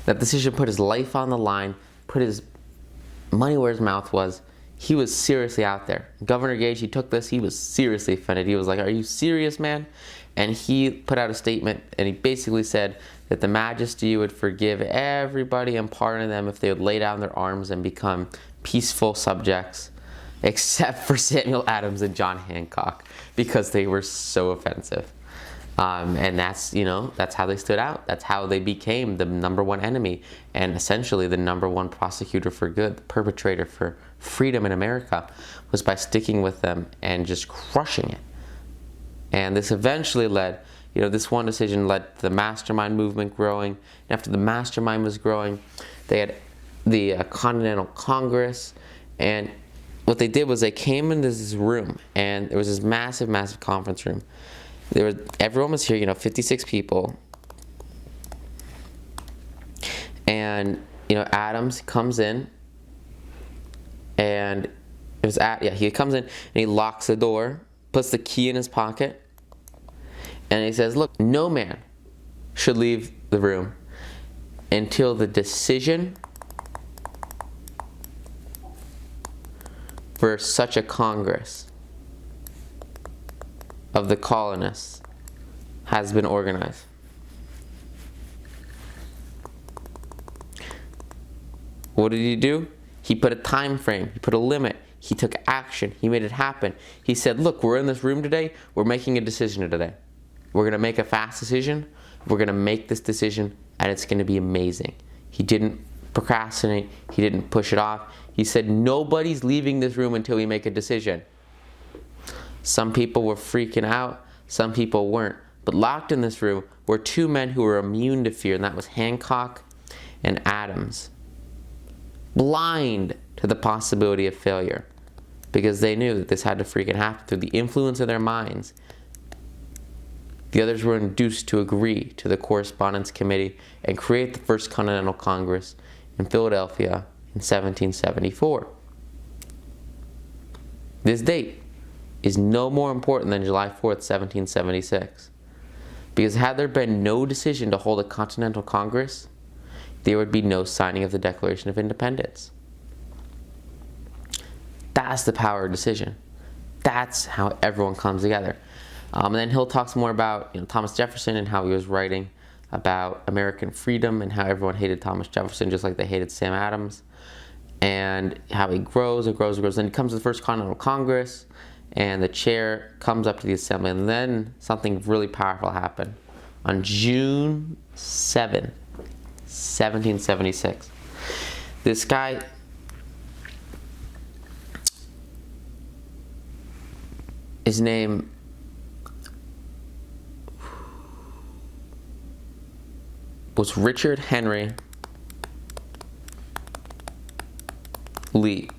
That decision put his life on the line, put his money where his mouth was. He was seriously out there. Governor Gage, he took this, he was seriously offended. He was like, "Are you serious, man?" And he put out a statement, and he basically said that the Majesty would forgive everybody and pardon them if they would lay down their arms and become peaceful subjects, except for Samuel Adams and John Hancock, because they were so offensive. And that's how they stood out. That's how they became the number one enemy and essentially the number one prosecutor for good, the perpetrator for freedom in America, was by sticking with them and just crushing it. And this eventually led, this one decision led to the mastermind movement growing. And after the mastermind was growing, they had the Continental Congress. And what they did was they came into this room, and there was this massive, massive conference room. Everyone was here, 56 people. And, Adams comes in, and he comes in and he locks the door, puts the key in his pocket, and he says, "Look, no man should leave the room until the decision for such a Congress of the colonists has been organized." What did he do? He put a time frame, he put a limit, he took action, he made it happen. He said, "Look, we're in this room today, we're making a decision today. We're gonna make a fast decision, we're gonna make this decision, and it's gonna be amazing." He didn't procrastinate, he didn't push it off. He said, "Nobody's leaving this room until we make a decision." Some people were freaking out, some people weren't. But locked in this room were two men who were immune to fear, and that was Hancock and Adams. Blind to the possibility of failure, because they knew that this had to freaking happen through the influence of their minds. The others were induced to agree to the Correspondence Committee and create the First Continental Congress in Philadelphia in 1774. This date is no more important than July 4th, 1776. Because had there been no decision to hold a Continental Congress, there would be no signing of the Declaration of Independence. That's the power of decision. That's how everyone comes together. And then Hill talks more about Thomas Jefferson and how he was writing about American freedom and how everyone hated Thomas Jefferson just like they hated Sam Adams, and how he grows and grows and grows. Then he comes to the First Continental Congress, and the chair comes up to the assembly, and then something really powerful happened. On June 7th, 1776, this guy, his name was Richard Henry Lee.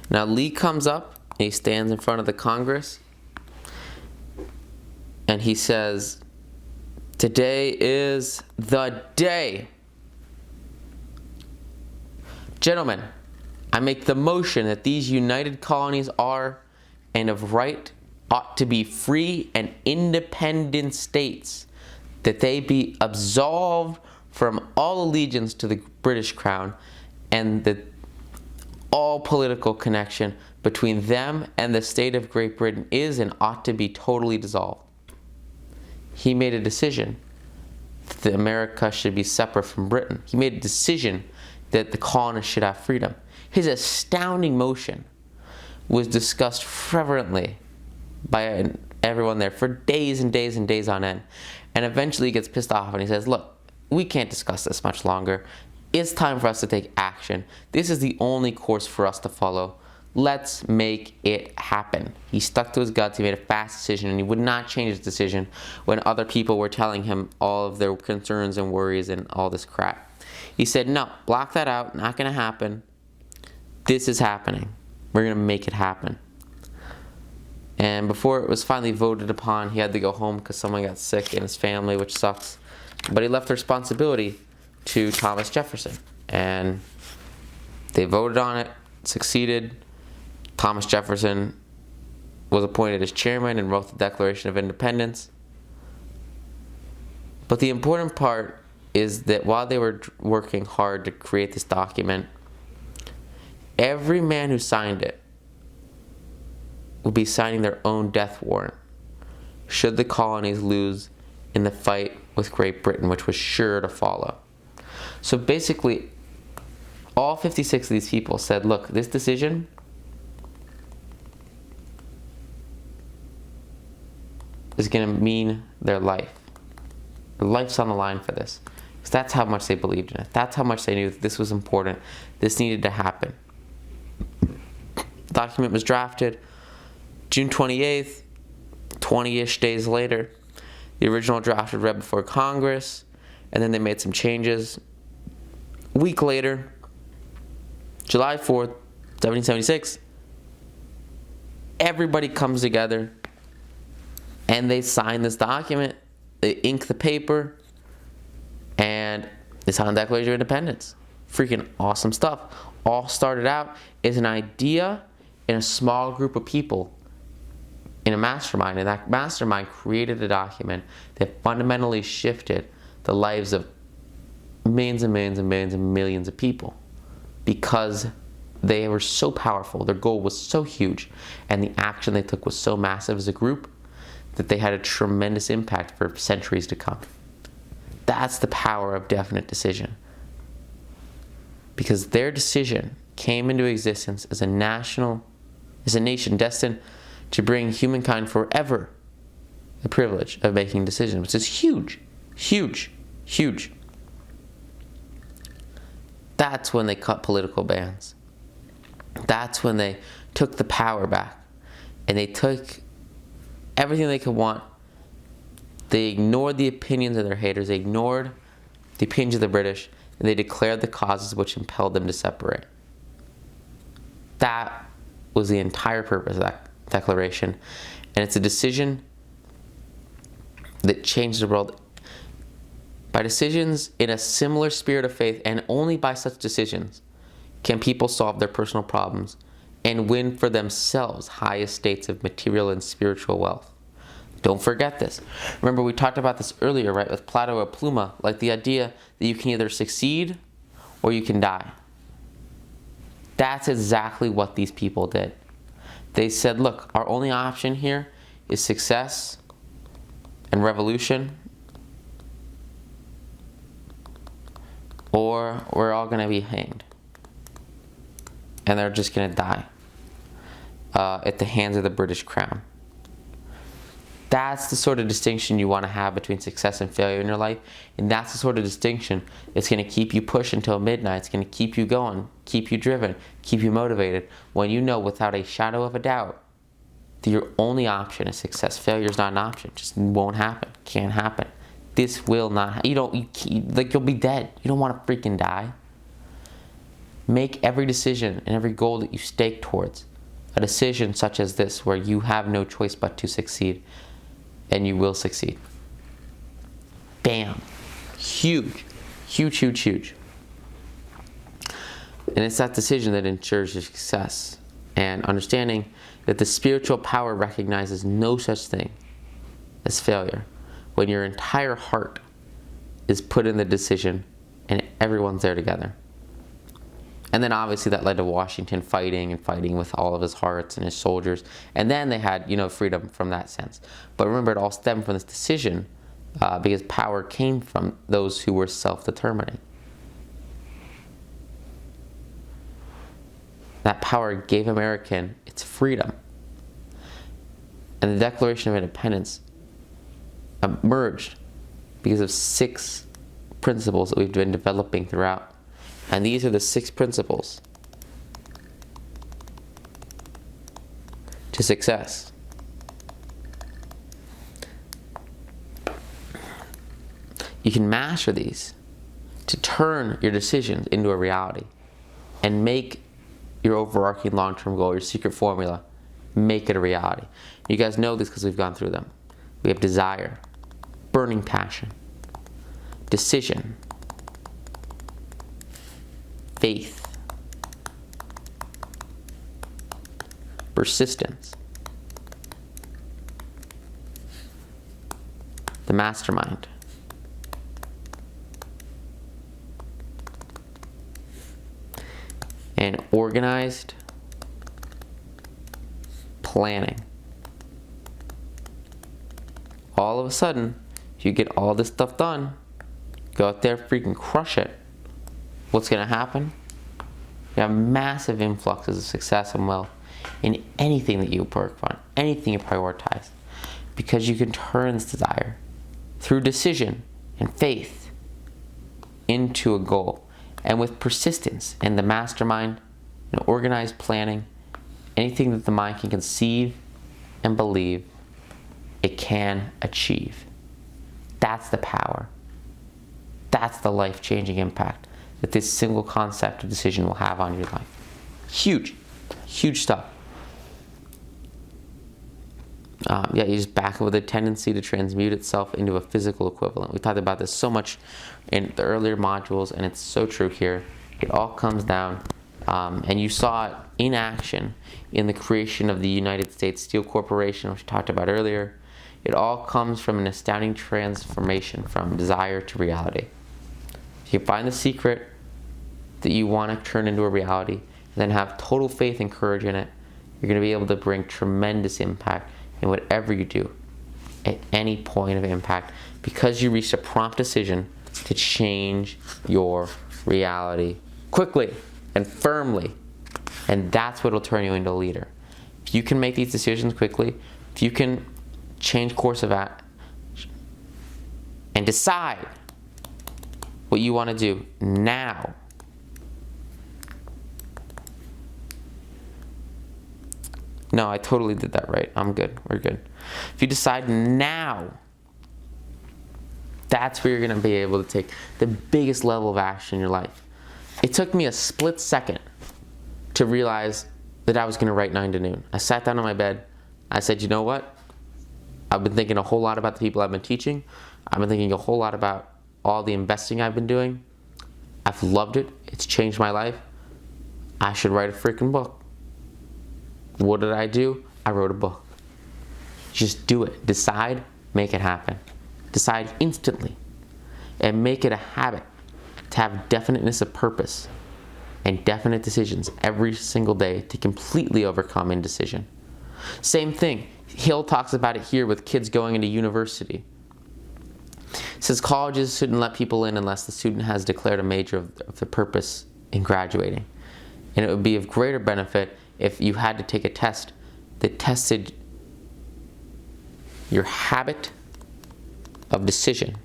Now Lee comes up, he stands in front of the Congress, and he says, "Today is the day. Gentlemen, I make the motion that these united colonies are, and of right, ought to be free and independent states, that they be absolved from all allegiance to the British Crown, and that all political connection between them and the state of Great Britain is and ought to be totally dissolved." He made a decision that America should be separate from Britain. He made a decision that the colonists should have freedom. His astounding motion was discussed fervently by everyone there for days and days and days on end. And eventually he gets pissed off and he says, "Look, we can't discuss this much longer. It's time for us to take action. This is the only course for us to follow. Let's make it happen." He stuck to his guts, he made a fast decision, and he would not change his decision when other people were telling him all of their concerns and worries and all this crap. He said, "No, block that out, not gonna happen. This is happening. We're gonna make it happen." And before it was finally voted upon, he had to go home because someone got sick in his family, which sucks. But he left the responsibility to Thomas Jefferson. And they voted on it, succeeded. Thomas Jefferson was appointed as chairman and wrote the Declaration of Independence. But the important part is that while they were working hard to create this document, every man who signed it will be signing their own death warrant should the colonies lose in the fight with Great Britain, which was sure to follow. So basically, all 56 of these people said, look, this decision is going to mean their life. Their life's on the line for this. Because that's how much they believed in it. That's how much they knew that this was important. This needed to happen. The document was drafted June 28th, 20-ish days later. The original draft was read before Congress, and then they made some changes. A week later, July 4th, 1776, everybody comes together and they sign this document. They ink the paper and they sign the Declaration of Independence. Freaking awesome stuff. All started out as an idea in a small group of people in a mastermind, and that mastermind created a document that fundamentally shifted the lives of millions and millions and millions and millions of people, because they were so powerful, their goal was so huge, and the action they took was so massive as a group that they had a tremendous impact for centuries to come. That's the power of definite decision, because their decision came into existence as a nation destined to bring humankind forever the privilege of making decisions, which is huge, huge, huge. That's when they cut political bans. That's when they took the power back, and they took everything they could want. They ignored the opinions of their haters. They ignored the opinions of the British, and they declared the causes which impelled them to separate. That was the entire purpose of that declaration, and it's a decision that changed the world. By decisions in a similar spirit of faith, and only by such decisions, can people solve their personal problems and win for themselves high estates of material and spiritual wealth. Don't forget this. Remember, we talked about this earlier, right, with Plato or Pluma, like the idea that you can either succeed or you can die. That's exactly what these people did. They said, look, our only option here is success and revolution, or we're all going to be hanged. And they're just going to die at the hands of the British Crown. That's the sort of distinction you want to have between success and failure in your life. And that's the sort of distinction that's going to keep you pushed until midnight. It's going to keep you going, keep you driven, keep you motivated, when you know without a shadow of a doubt that your only option is success. Failure is not an option. It just won't happen. Can't happen. This will not. You'll be dead. You don't want to freaking die. Make every decision and every goal that you stake towards a decision such as this, where you have no choice but to succeed, and you will succeed. Bam. Huge. Huge, huge, huge. And it's that decision that ensures your success. And understanding that the spiritual power recognizes no such thing as failure, when your entire heart is put in the decision and everyone's there together. And then obviously that led to Washington fighting with all of his hearts and his soldiers. And then they had, freedom from that sense. But remember, it all stemmed from this decision because power came from those who were self-determining. That power gave American its freedom. And the Declaration of Independence emerged because of 6 principles that we've been developing throughout. And these are the 6 principles to success. You can master these to turn your decisions into a reality and make your overarching long-term goal, your secret formula, make it a reality. You guys know this because we've gone through them. We have desire, burning passion, decision, faith, persistence, the mastermind, organized planning. All of a sudden, if you get all this stuff done, go out there, freaking crush it. What's going to happen? You have massive influxes of success and wealth in anything that you work on, anything you prioritize, because you can turn this desire through decision and faith into a goal. And with persistence and the mastermind and organized planning, anything that the mind can conceive and believe, it can achieve. That's the power. That's the life-changing impact that this single concept of decision will have on your life. Huge, huge stuff. You just back it with a tendency to transmute itself into a physical equivalent. We talked about this so much in the earlier modules, and it's so true here. It all comes down, and you saw it in action in the creation of the United States Steel Corporation, which we talked about earlier. It all comes from an astounding transformation from desire to reality. If you find the secret that you want to turn into a reality, and then have total faith and courage in it, you're going to be able to bring tremendous impact in whatever you do at any point of impact, because you reached a prompt decision to change your reality quickly and firmly. And that's what will turn you into a leader. If you can make these decisions quickly, if you can change course of action and decide what you want to do now, no, I totally did that right. I'm good. We're good. If you decide now, that's where you're going to be able to take the biggest level of action in your life. It took me a split second to realize that I was going to write 9 to noon. I sat down on my bed. I said, you know what? I've been thinking a whole lot about the people I've been teaching. I've been thinking a whole lot about all the investing I've been doing. I've loved it. It's changed my life. I should write a freaking book. What did I do? I wrote a book. Just do it. Decide, make it happen. Decide instantly. And make it a habit to have definiteness of purpose and definite decisions every single day to completely overcome indecision. Same thing. Hill talks about it here with kids going into university. He says colleges shouldn't let people in unless the student has declared a major of the purpose in graduating. And it would be of greater benefit if you had to take a test that tested your habit of decision.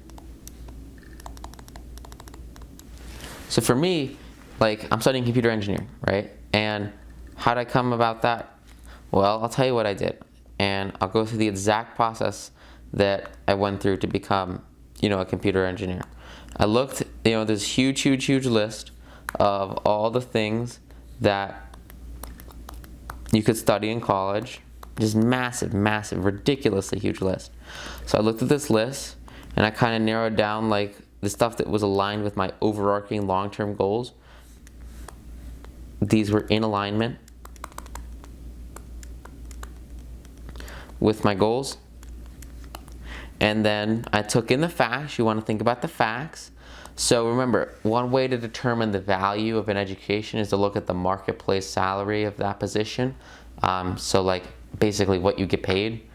So for me, like, I'm studying computer engineering, right? And how did I come about that? Well, I'll tell you what I did. And I'll go through the exact process that I went through to become, a computer engineer. I looked, this huge list of all the things that you could study in college. Just massive, ridiculously huge list. So I looked at this list and I kind of narrowed down like the stuff that was aligned with my overarching long-term goals. These were in alignment with my goals. And then I took in the facts. You want to think about the facts. So remember, one way to determine the value of an education is to look at the marketplace salary of that position. So like basically what you get paid.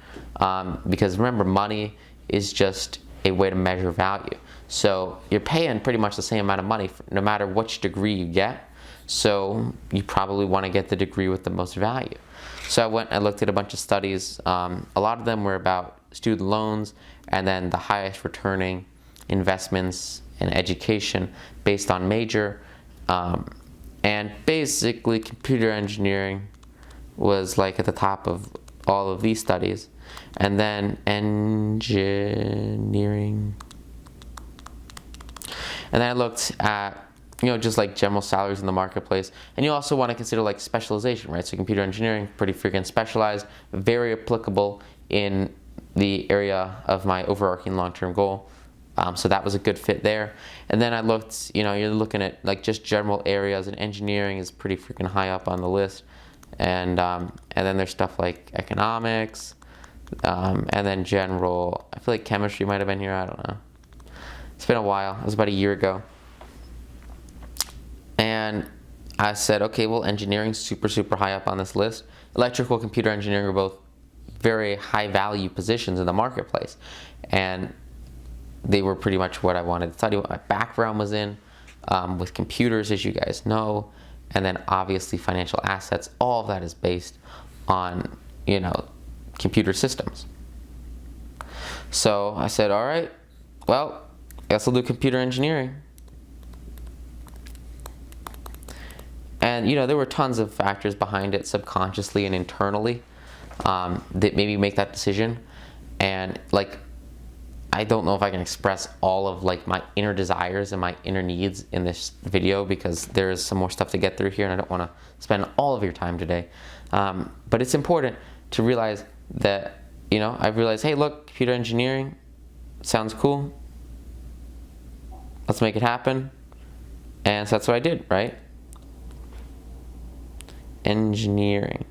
Because remember, money is just a way to measure value. So you're paying pretty much the same amount of money no matter which degree you get. So you probably want to get the degree with the most value. So I looked at a bunch of studies. A lot of them were about student loans and then the highest returning investments in education based on major. And basically computer engineering was like at the top of all of these studies. And then engineering. And then I looked at just like general salaries in the marketplace. And you also want to consider like specialization, right? So computer engineering, pretty freaking specialized, very applicable in the area of my overarching long-term goal. So that was a good fit there. And then I looked, you're looking at like just general areas, and engineering is pretty freaking high up on the list. And then there's stuff like economics, and then general, I feel like chemistry might have been here, I don't know. It's been a while, it was about a year ago. And I said, okay, well, engineering's super high up on this list. Electrical, computer engineering are both very high value positions in the marketplace. And they were pretty much what I wanted to study, what my background was in, with computers, as you guys know, and then obviously financial assets. All of that is based on, computer systems. So I said, all right, well, I guess I'll do computer engineering. And, there were tons of factors behind it subconsciously and internally that made me make that decision. And, I don't know if I can express all of, my inner desires and my inner needs in this video, because there is some more stuff to get through here, and I don't want to spend all of your time today. But it's important to realize that, I've realized, hey, look, computer engineering sounds cool. Let's make it happen. And so that's what I did, right? Engineering.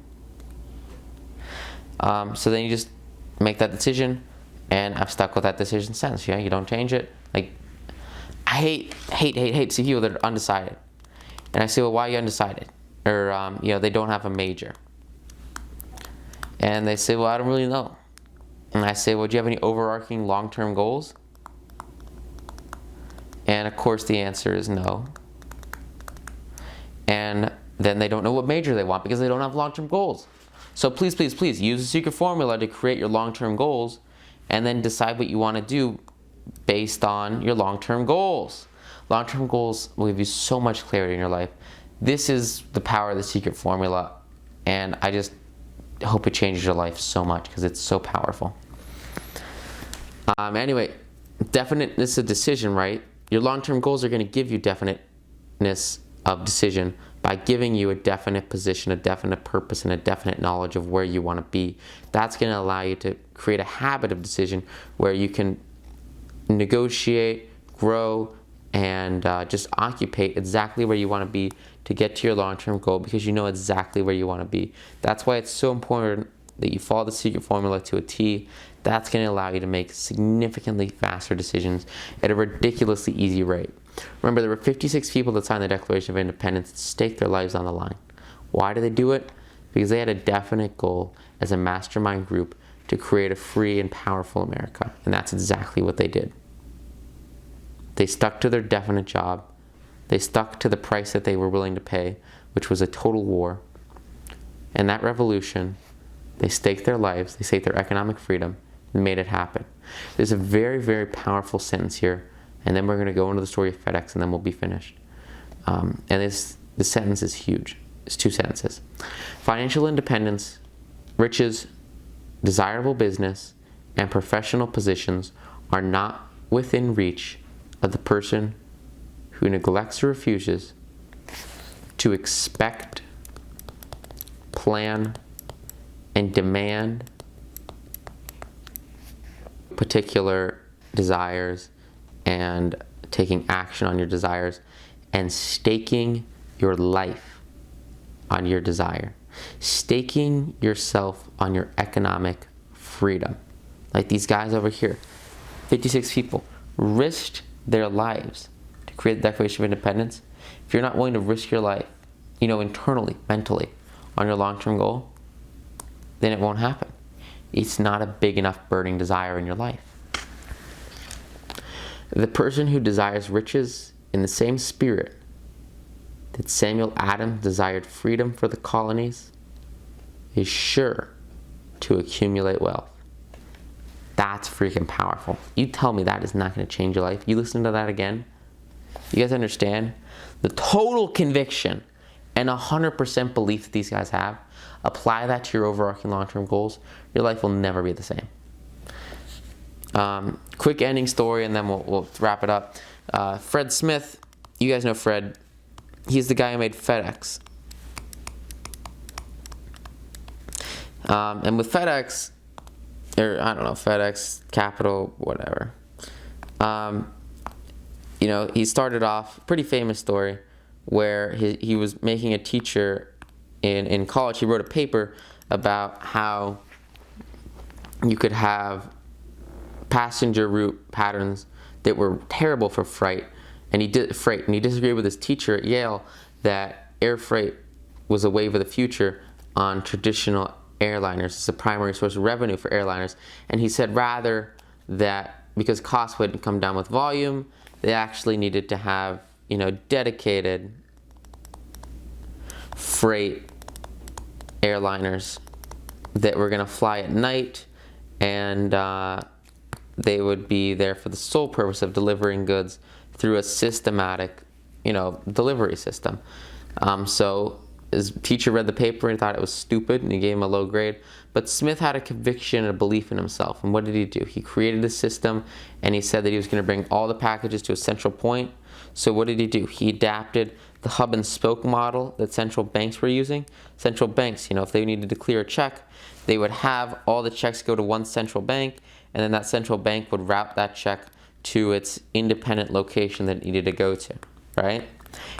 So then you just make that decision, and I've stuck with that decision since. You don't change it. I hate to see people that are undecided. And I say, well, why are you undecided? Or they don't have a major. And they say, well, I don't really know. And I say, well, do you have any overarching long-term goals? And of course the answer is no. And then they don't know what major they want because they don't have long-term goals. So please use the secret formula to create your long-term goals, and then decide what you want to do based on your long-term goals. Long-term goals will give you so much clarity in your life. This is the power of the secret formula, and I just hope it changes your life so much because it's so powerful. Anyway, definiteness of decision, right? Your long-term goals are going to give you definiteness of decision by giving you a definite position, a definite purpose, and a definite knowledge of where you want to be. That's going to allow you to create a habit of decision where you can negotiate, grow, and just occupy exactly where you want to be to get to your long-term goal, because you know exactly where you want to be. That's why it's so important that you follow the secret formula to a T. That's going to allow you to make significantly faster decisions at a ridiculously easy rate. Remember, there were 56 people that signed the Declaration of Independence to stake their lives on the line. Why did they do it? Because they had a definite goal as a mastermind group to create a free and powerful America. And that's exactly what they did. They stuck to their definite job. They stuck to the price that they were willing to pay, which was a total war. And that revolution, they staked their lives, they staked their economic freedom, and made it happen. There's a very powerful sentence here, and then we're going to go into the story of FedEx, and then we'll be finished. And this sentence is huge. It's two sentences. Financial independence, riches, desirable business, and professional positions are not within reach of the person who neglects or refuses to expect, plan, and demand particular desires, and taking action on your desires, and staking your life on your desire. Staking yourself on your economic freedom. Like these guys over here, 56 people, risked their lives to create the Declaration of Independence. If you're not willing to risk your life, internally, mentally, on your long-term goal, then it won't happen. It's not a big enough burning desire in your life. The person who desires riches in the same spirit that Samuel Adams desired freedom for the colonies is sure to accumulate wealth. That's freaking powerful. You tell me that is not going to change your life. You listen to that again. You guys understand the total conviction and 100% belief that these guys have? Apply that to your overarching long-term goals. Your life will never be the same. Quick ending story, and then we'll wrap it up. Fred Smith, you guys know Fred. He's the guy who made FedEx. And with FedEx, or I don't know, FedEx, Capital, whatever. He started off, pretty famous story, where he was making a teacher in college. He wrote a paper about how you could have passenger route patterns that were terrible for freight, and he disagreed with his teacher at Yale that air freight was a wave of the future on traditional airliners. It's a primary source of revenue for airliners. And he said rather that because costs wouldn't come down with volume, they actually needed to have, dedicated freight airliners that were going to fly at night, and they would be there for the sole purpose of delivering goods through a systematic, delivery system. So his teacher read the paper and thought it was stupid, and he gave him a low grade. But Smith had a conviction and a belief in himself. And what did he do? He created a system, and he said that he was going to bring all the packages to a central point. So what did he do? He adapted the hub and spoke model that central banks were using. Central banks, if they needed to clear a check, they would have all the checks go to one central bank, and then that central bank would route that check to its independent location that it needed to go to, right?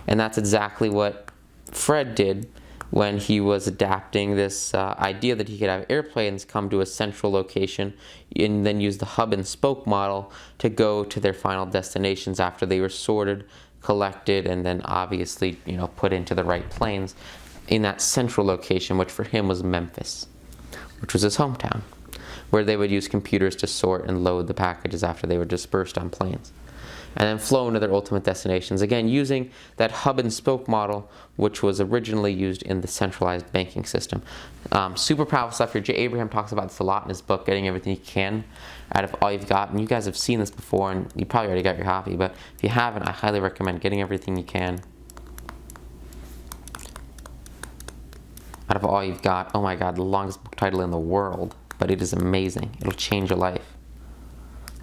And that's exactly what Fred did when he was adapting this idea that he could have airplanes come to a central location and then use the hub and spoke model to go to their final destinations after they were sorted, collected, and then obviously, put into the right planes in that central location, which for him was Memphis, which was his hometown, where they would use computers to sort and load the packages after they were dispersed on planes, and then flown to their ultimate destinations, again using that hub and spoke model, which was originally used in the centralized banking system. Super powerful stuff here. J. Abraham talks about this a lot in his book, Getting Everything You Can Out of All You've Got, and you guys have seen this before, and you probably already got your copy, but if you haven't, I highly recommend Getting Everything You Can Out of All You've Got. Oh my God, the longest book title in the world, but it is amazing. It'll change your life.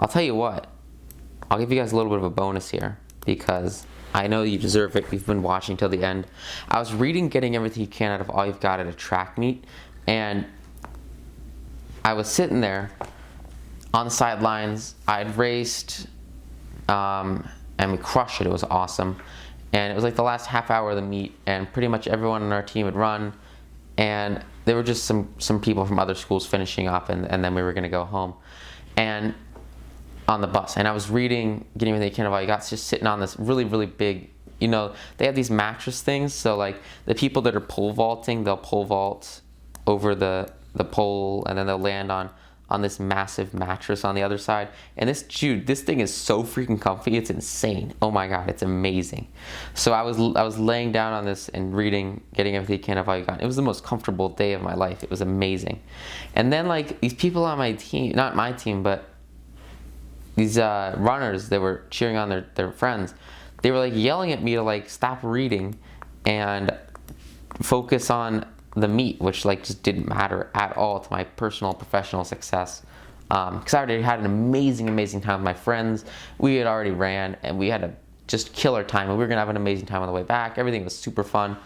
I'll tell you what, I'll give you guys a little bit of a bonus here, because I know you deserve it. You've been watching till the end. I was reading Getting Everything You Can Out of All You've Got at a track meet, and I was sitting there on the sidelines. I'd raced, and we crushed it. It was awesome. And it was like the last half hour of the meet, and pretty much everyone on our team had run, and there were just some people from other schools finishing up, and then we were going to go home. And on the bus, and I was reading Getting Everything You Can Out of All You Got, just sitting on this really, really big, they have these mattress things, so like the people that are pole vaulting, they'll pole vault over the pole, and then they'll land on this massive mattress on the other side. And this thing is so freaking comfy, it's insane. Oh my God, it's amazing. So I was laying down on this and reading Getting Everything You Can Out of All You Got. It was the most comfortable day of my life. It was amazing. And then like these people on my team, not my team, but these runners that were cheering on their friends, they were like yelling at me to like stop reading and focus on the meet, which like just didn't matter at all to my personal professional success. Because I already had an amazing time with my friends. We had already ran, and we had a just killer time, and we were gonna have an amazing time on the way back. Everything was super fun.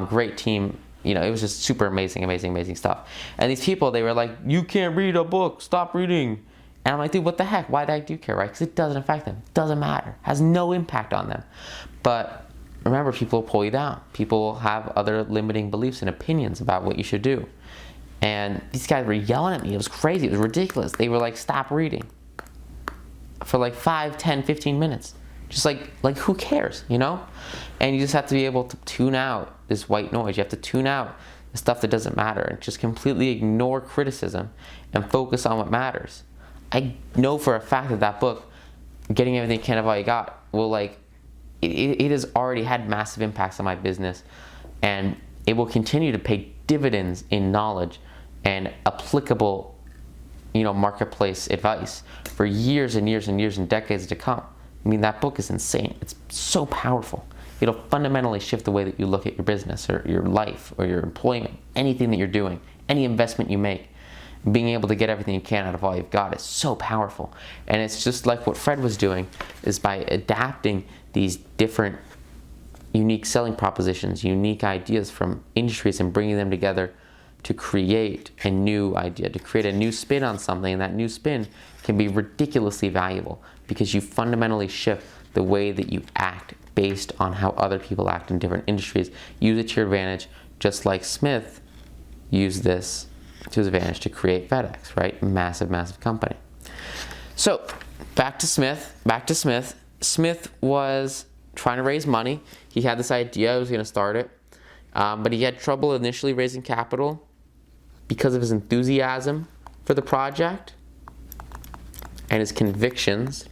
Great team. It was just super amazing stuff. And these people, they were like, "You can't read a book. Stop reading." And I'm like, dude, what the heck? Why do you care, right? Because it doesn't affect them. It doesn't matter. It has no impact on them. But remember, people will pull you down. People have other limiting beliefs and opinions about what you should do. And these guys were yelling at me. It was crazy. It was ridiculous. They were like, stop reading. For like 5, 10, 15 minutes. Just like who cares, And you just have to be able to tune out this white noise. You have to tune out the stuff that doesn't matter and just completely ignore criticism and focus on what matters. I know for a fact that book, Getting Everything You Can Out of All You Got, will it has already had massive impacts on my business, and it will continue to pay dividends in knowledge and applicable, marketplace advice for years and years and years and decades to come. I mean, that book is insane. It's so powerful. It'll fundamentally shift the way that you look at your business or your life or your employment, anything that you're doing, any investment you make. Being able to get everything you can out of all you've got is so powerful. And it's just like what Fred was doing, is by adapting these different unique selling propositions, unique ideas from industries, and bringing them together to create a new idea, to create a new spin on something. And that new spin can be ridiculously valuable because you fundamentally shift the way that you act based on how other people act in different industries. Use it to your advantage, just like Smith used this to his advantage to create FedEx, right? Massive company. So back to Smith. Smith was trying to raise money. He had this idea, he was going to start it. But he had trouble initially raising capital because of his enthusiasm for the project and his convictions.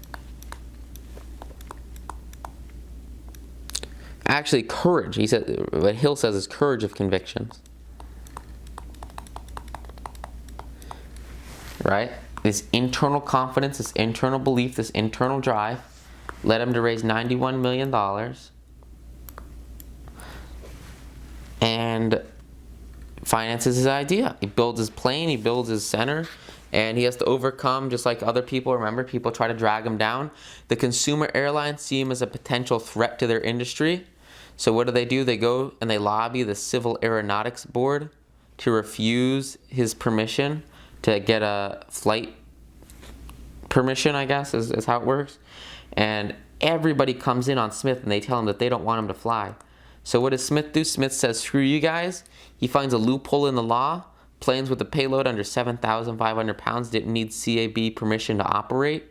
Actually, courage. He said, what Hill says is courage of convictions. Right? This internal confidence, this internal belief, this internal drive led him to raise $91 million. And finances his idea. He builds his plane, he builds his center, and he has to overcome, just like other people. Remember, people try to drag him down. The consumer airlines see him as a potential threat to their industry. So what do? They go and they lobby the Civil Aeronautics Board to refuse his permission to get a flight permission, I guess, is how it works. And everybody comes in on Smith and they tell him that they don't want him to fly. So what does Smith do? Smith says, screw you guys. He finds a loophole in the law. Planes with a payload under 7,500 pounds didn't need CAB permission to operate.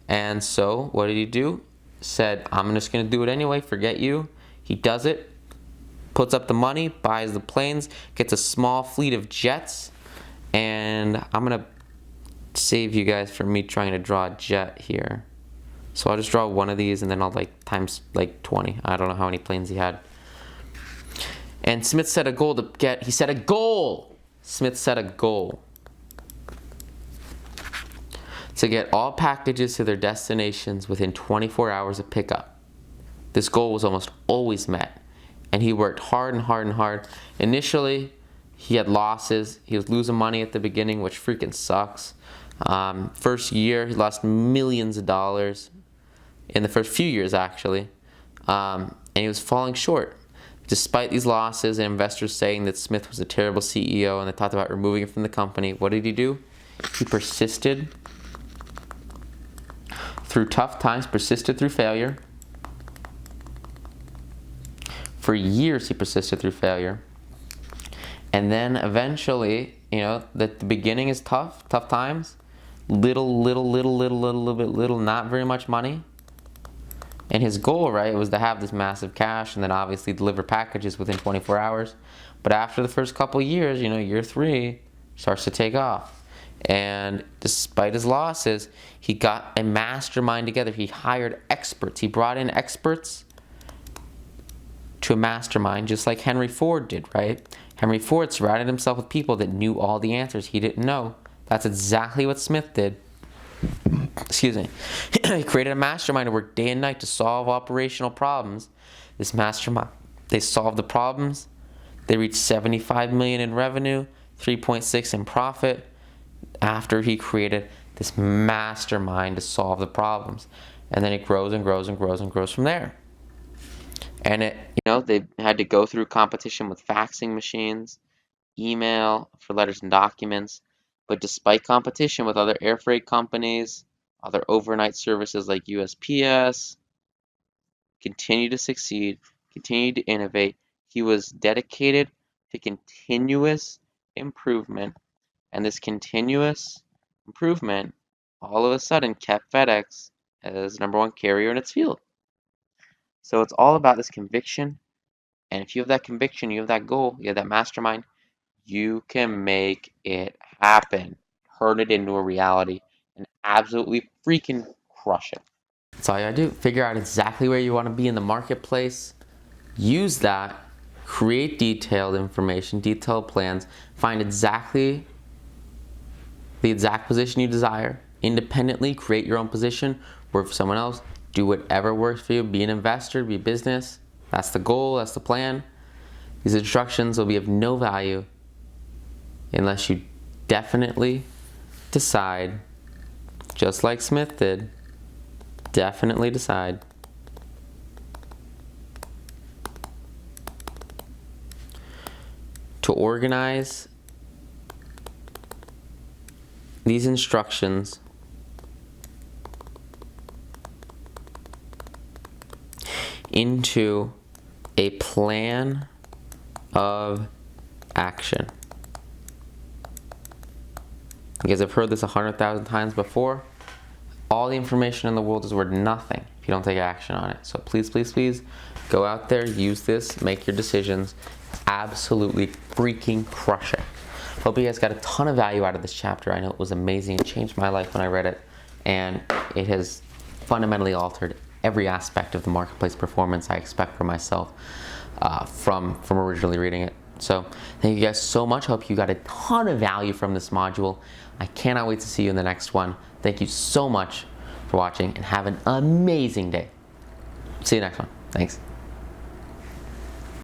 And so what did he do? Said, I'm just going to do it anyway. Forget you. He does it. Puts up the money, buys the planes, gets a small fleet of jets. And I'm going to save you guys from me trying to draw a jet here. So I'll just draw one of these and then I'll times 20. I don't know how many planes he had. And Smith set a goal Smith set a goal to get all packages to their destinations within 24 hours of pickup. This goal was almost always met, and he worked hard and hard and hard. Initially, he had losses. He was losing money at the beginning, which freaking sucks. First year, he lost millions of dollars in the first few years, actually, and he was falling short. Despite these losses and investors saying that Smith was a terrible CEO and they talked about removing him from the company, what did he do? He persisted through tough times, persisted through failure. For years, he persisted through failure. And then eventually, the beginning is tough times. Little, not very much money. And his goal, right, was to have this massive cash and then obviously deliver packages within 24 hours. But after the first couple of years, year 3 starts to take off. And despite his losses, he got a mastermind together. He hired experts. He brought in experts to a mastermind, just like Henry Ford did, right? Henry Ford surrounded himself with people that knew all the answers he didn't know. That's exactly what Smith did. Excuse me. He created a mastermind to work day and night to solve operational problems. This mastermind, they solved the problems. They reached $75 million in revenue, 3.6 in profit, after he created this mastermind to solve the problems. And then it grows and grows and grows and grows from there. And they had to go through competition with faxing machines, email for letters and documents. But despite competition with other air freight companies, other overnight services like USPS, continued to succeed, continued to innovate. He was dedicated to continuous improvement. And this continuous improvement all of a sudden kept FedEx as #1 carrier in its field. So it's all about this conviction. And if you have that conviction, you have that goal, you have that mastermind, you can make it happen. Turn it into a reality and absolutely freaking crush it. That's all you gotta do. Figure out exactly where you want to be in the marketplace. Use that. Create detailed information, detailed plans. Find exactly the exact position you desire. Independently create your own position. Work for someone else. Do whatever works for you. Be an investor. Be business. That's the goal. That's the plan. These instructions will be of no value unless you definitely decide, just like Smith did, definitely decide to organize these instructions into a plan of action. Because I've heard this 100,000 times before. All the information in the world is worth nothing if you don't take action on it. So please, please, please go out there, use this, make your decisions, absolutely freaking crush it. Hope you guys got a ton of value out of this chapter. I know it was amazing. It changed my life when I read it, and it has fundamentally altered every aspect of the marketplace performance I expect for myself from originally reading it. So thank you guys so much. Hope you got a ton of value from this module. I cannot wait to see you in the next one. Thank you so much for watching, and have an amazing day. See you next one. Thanks.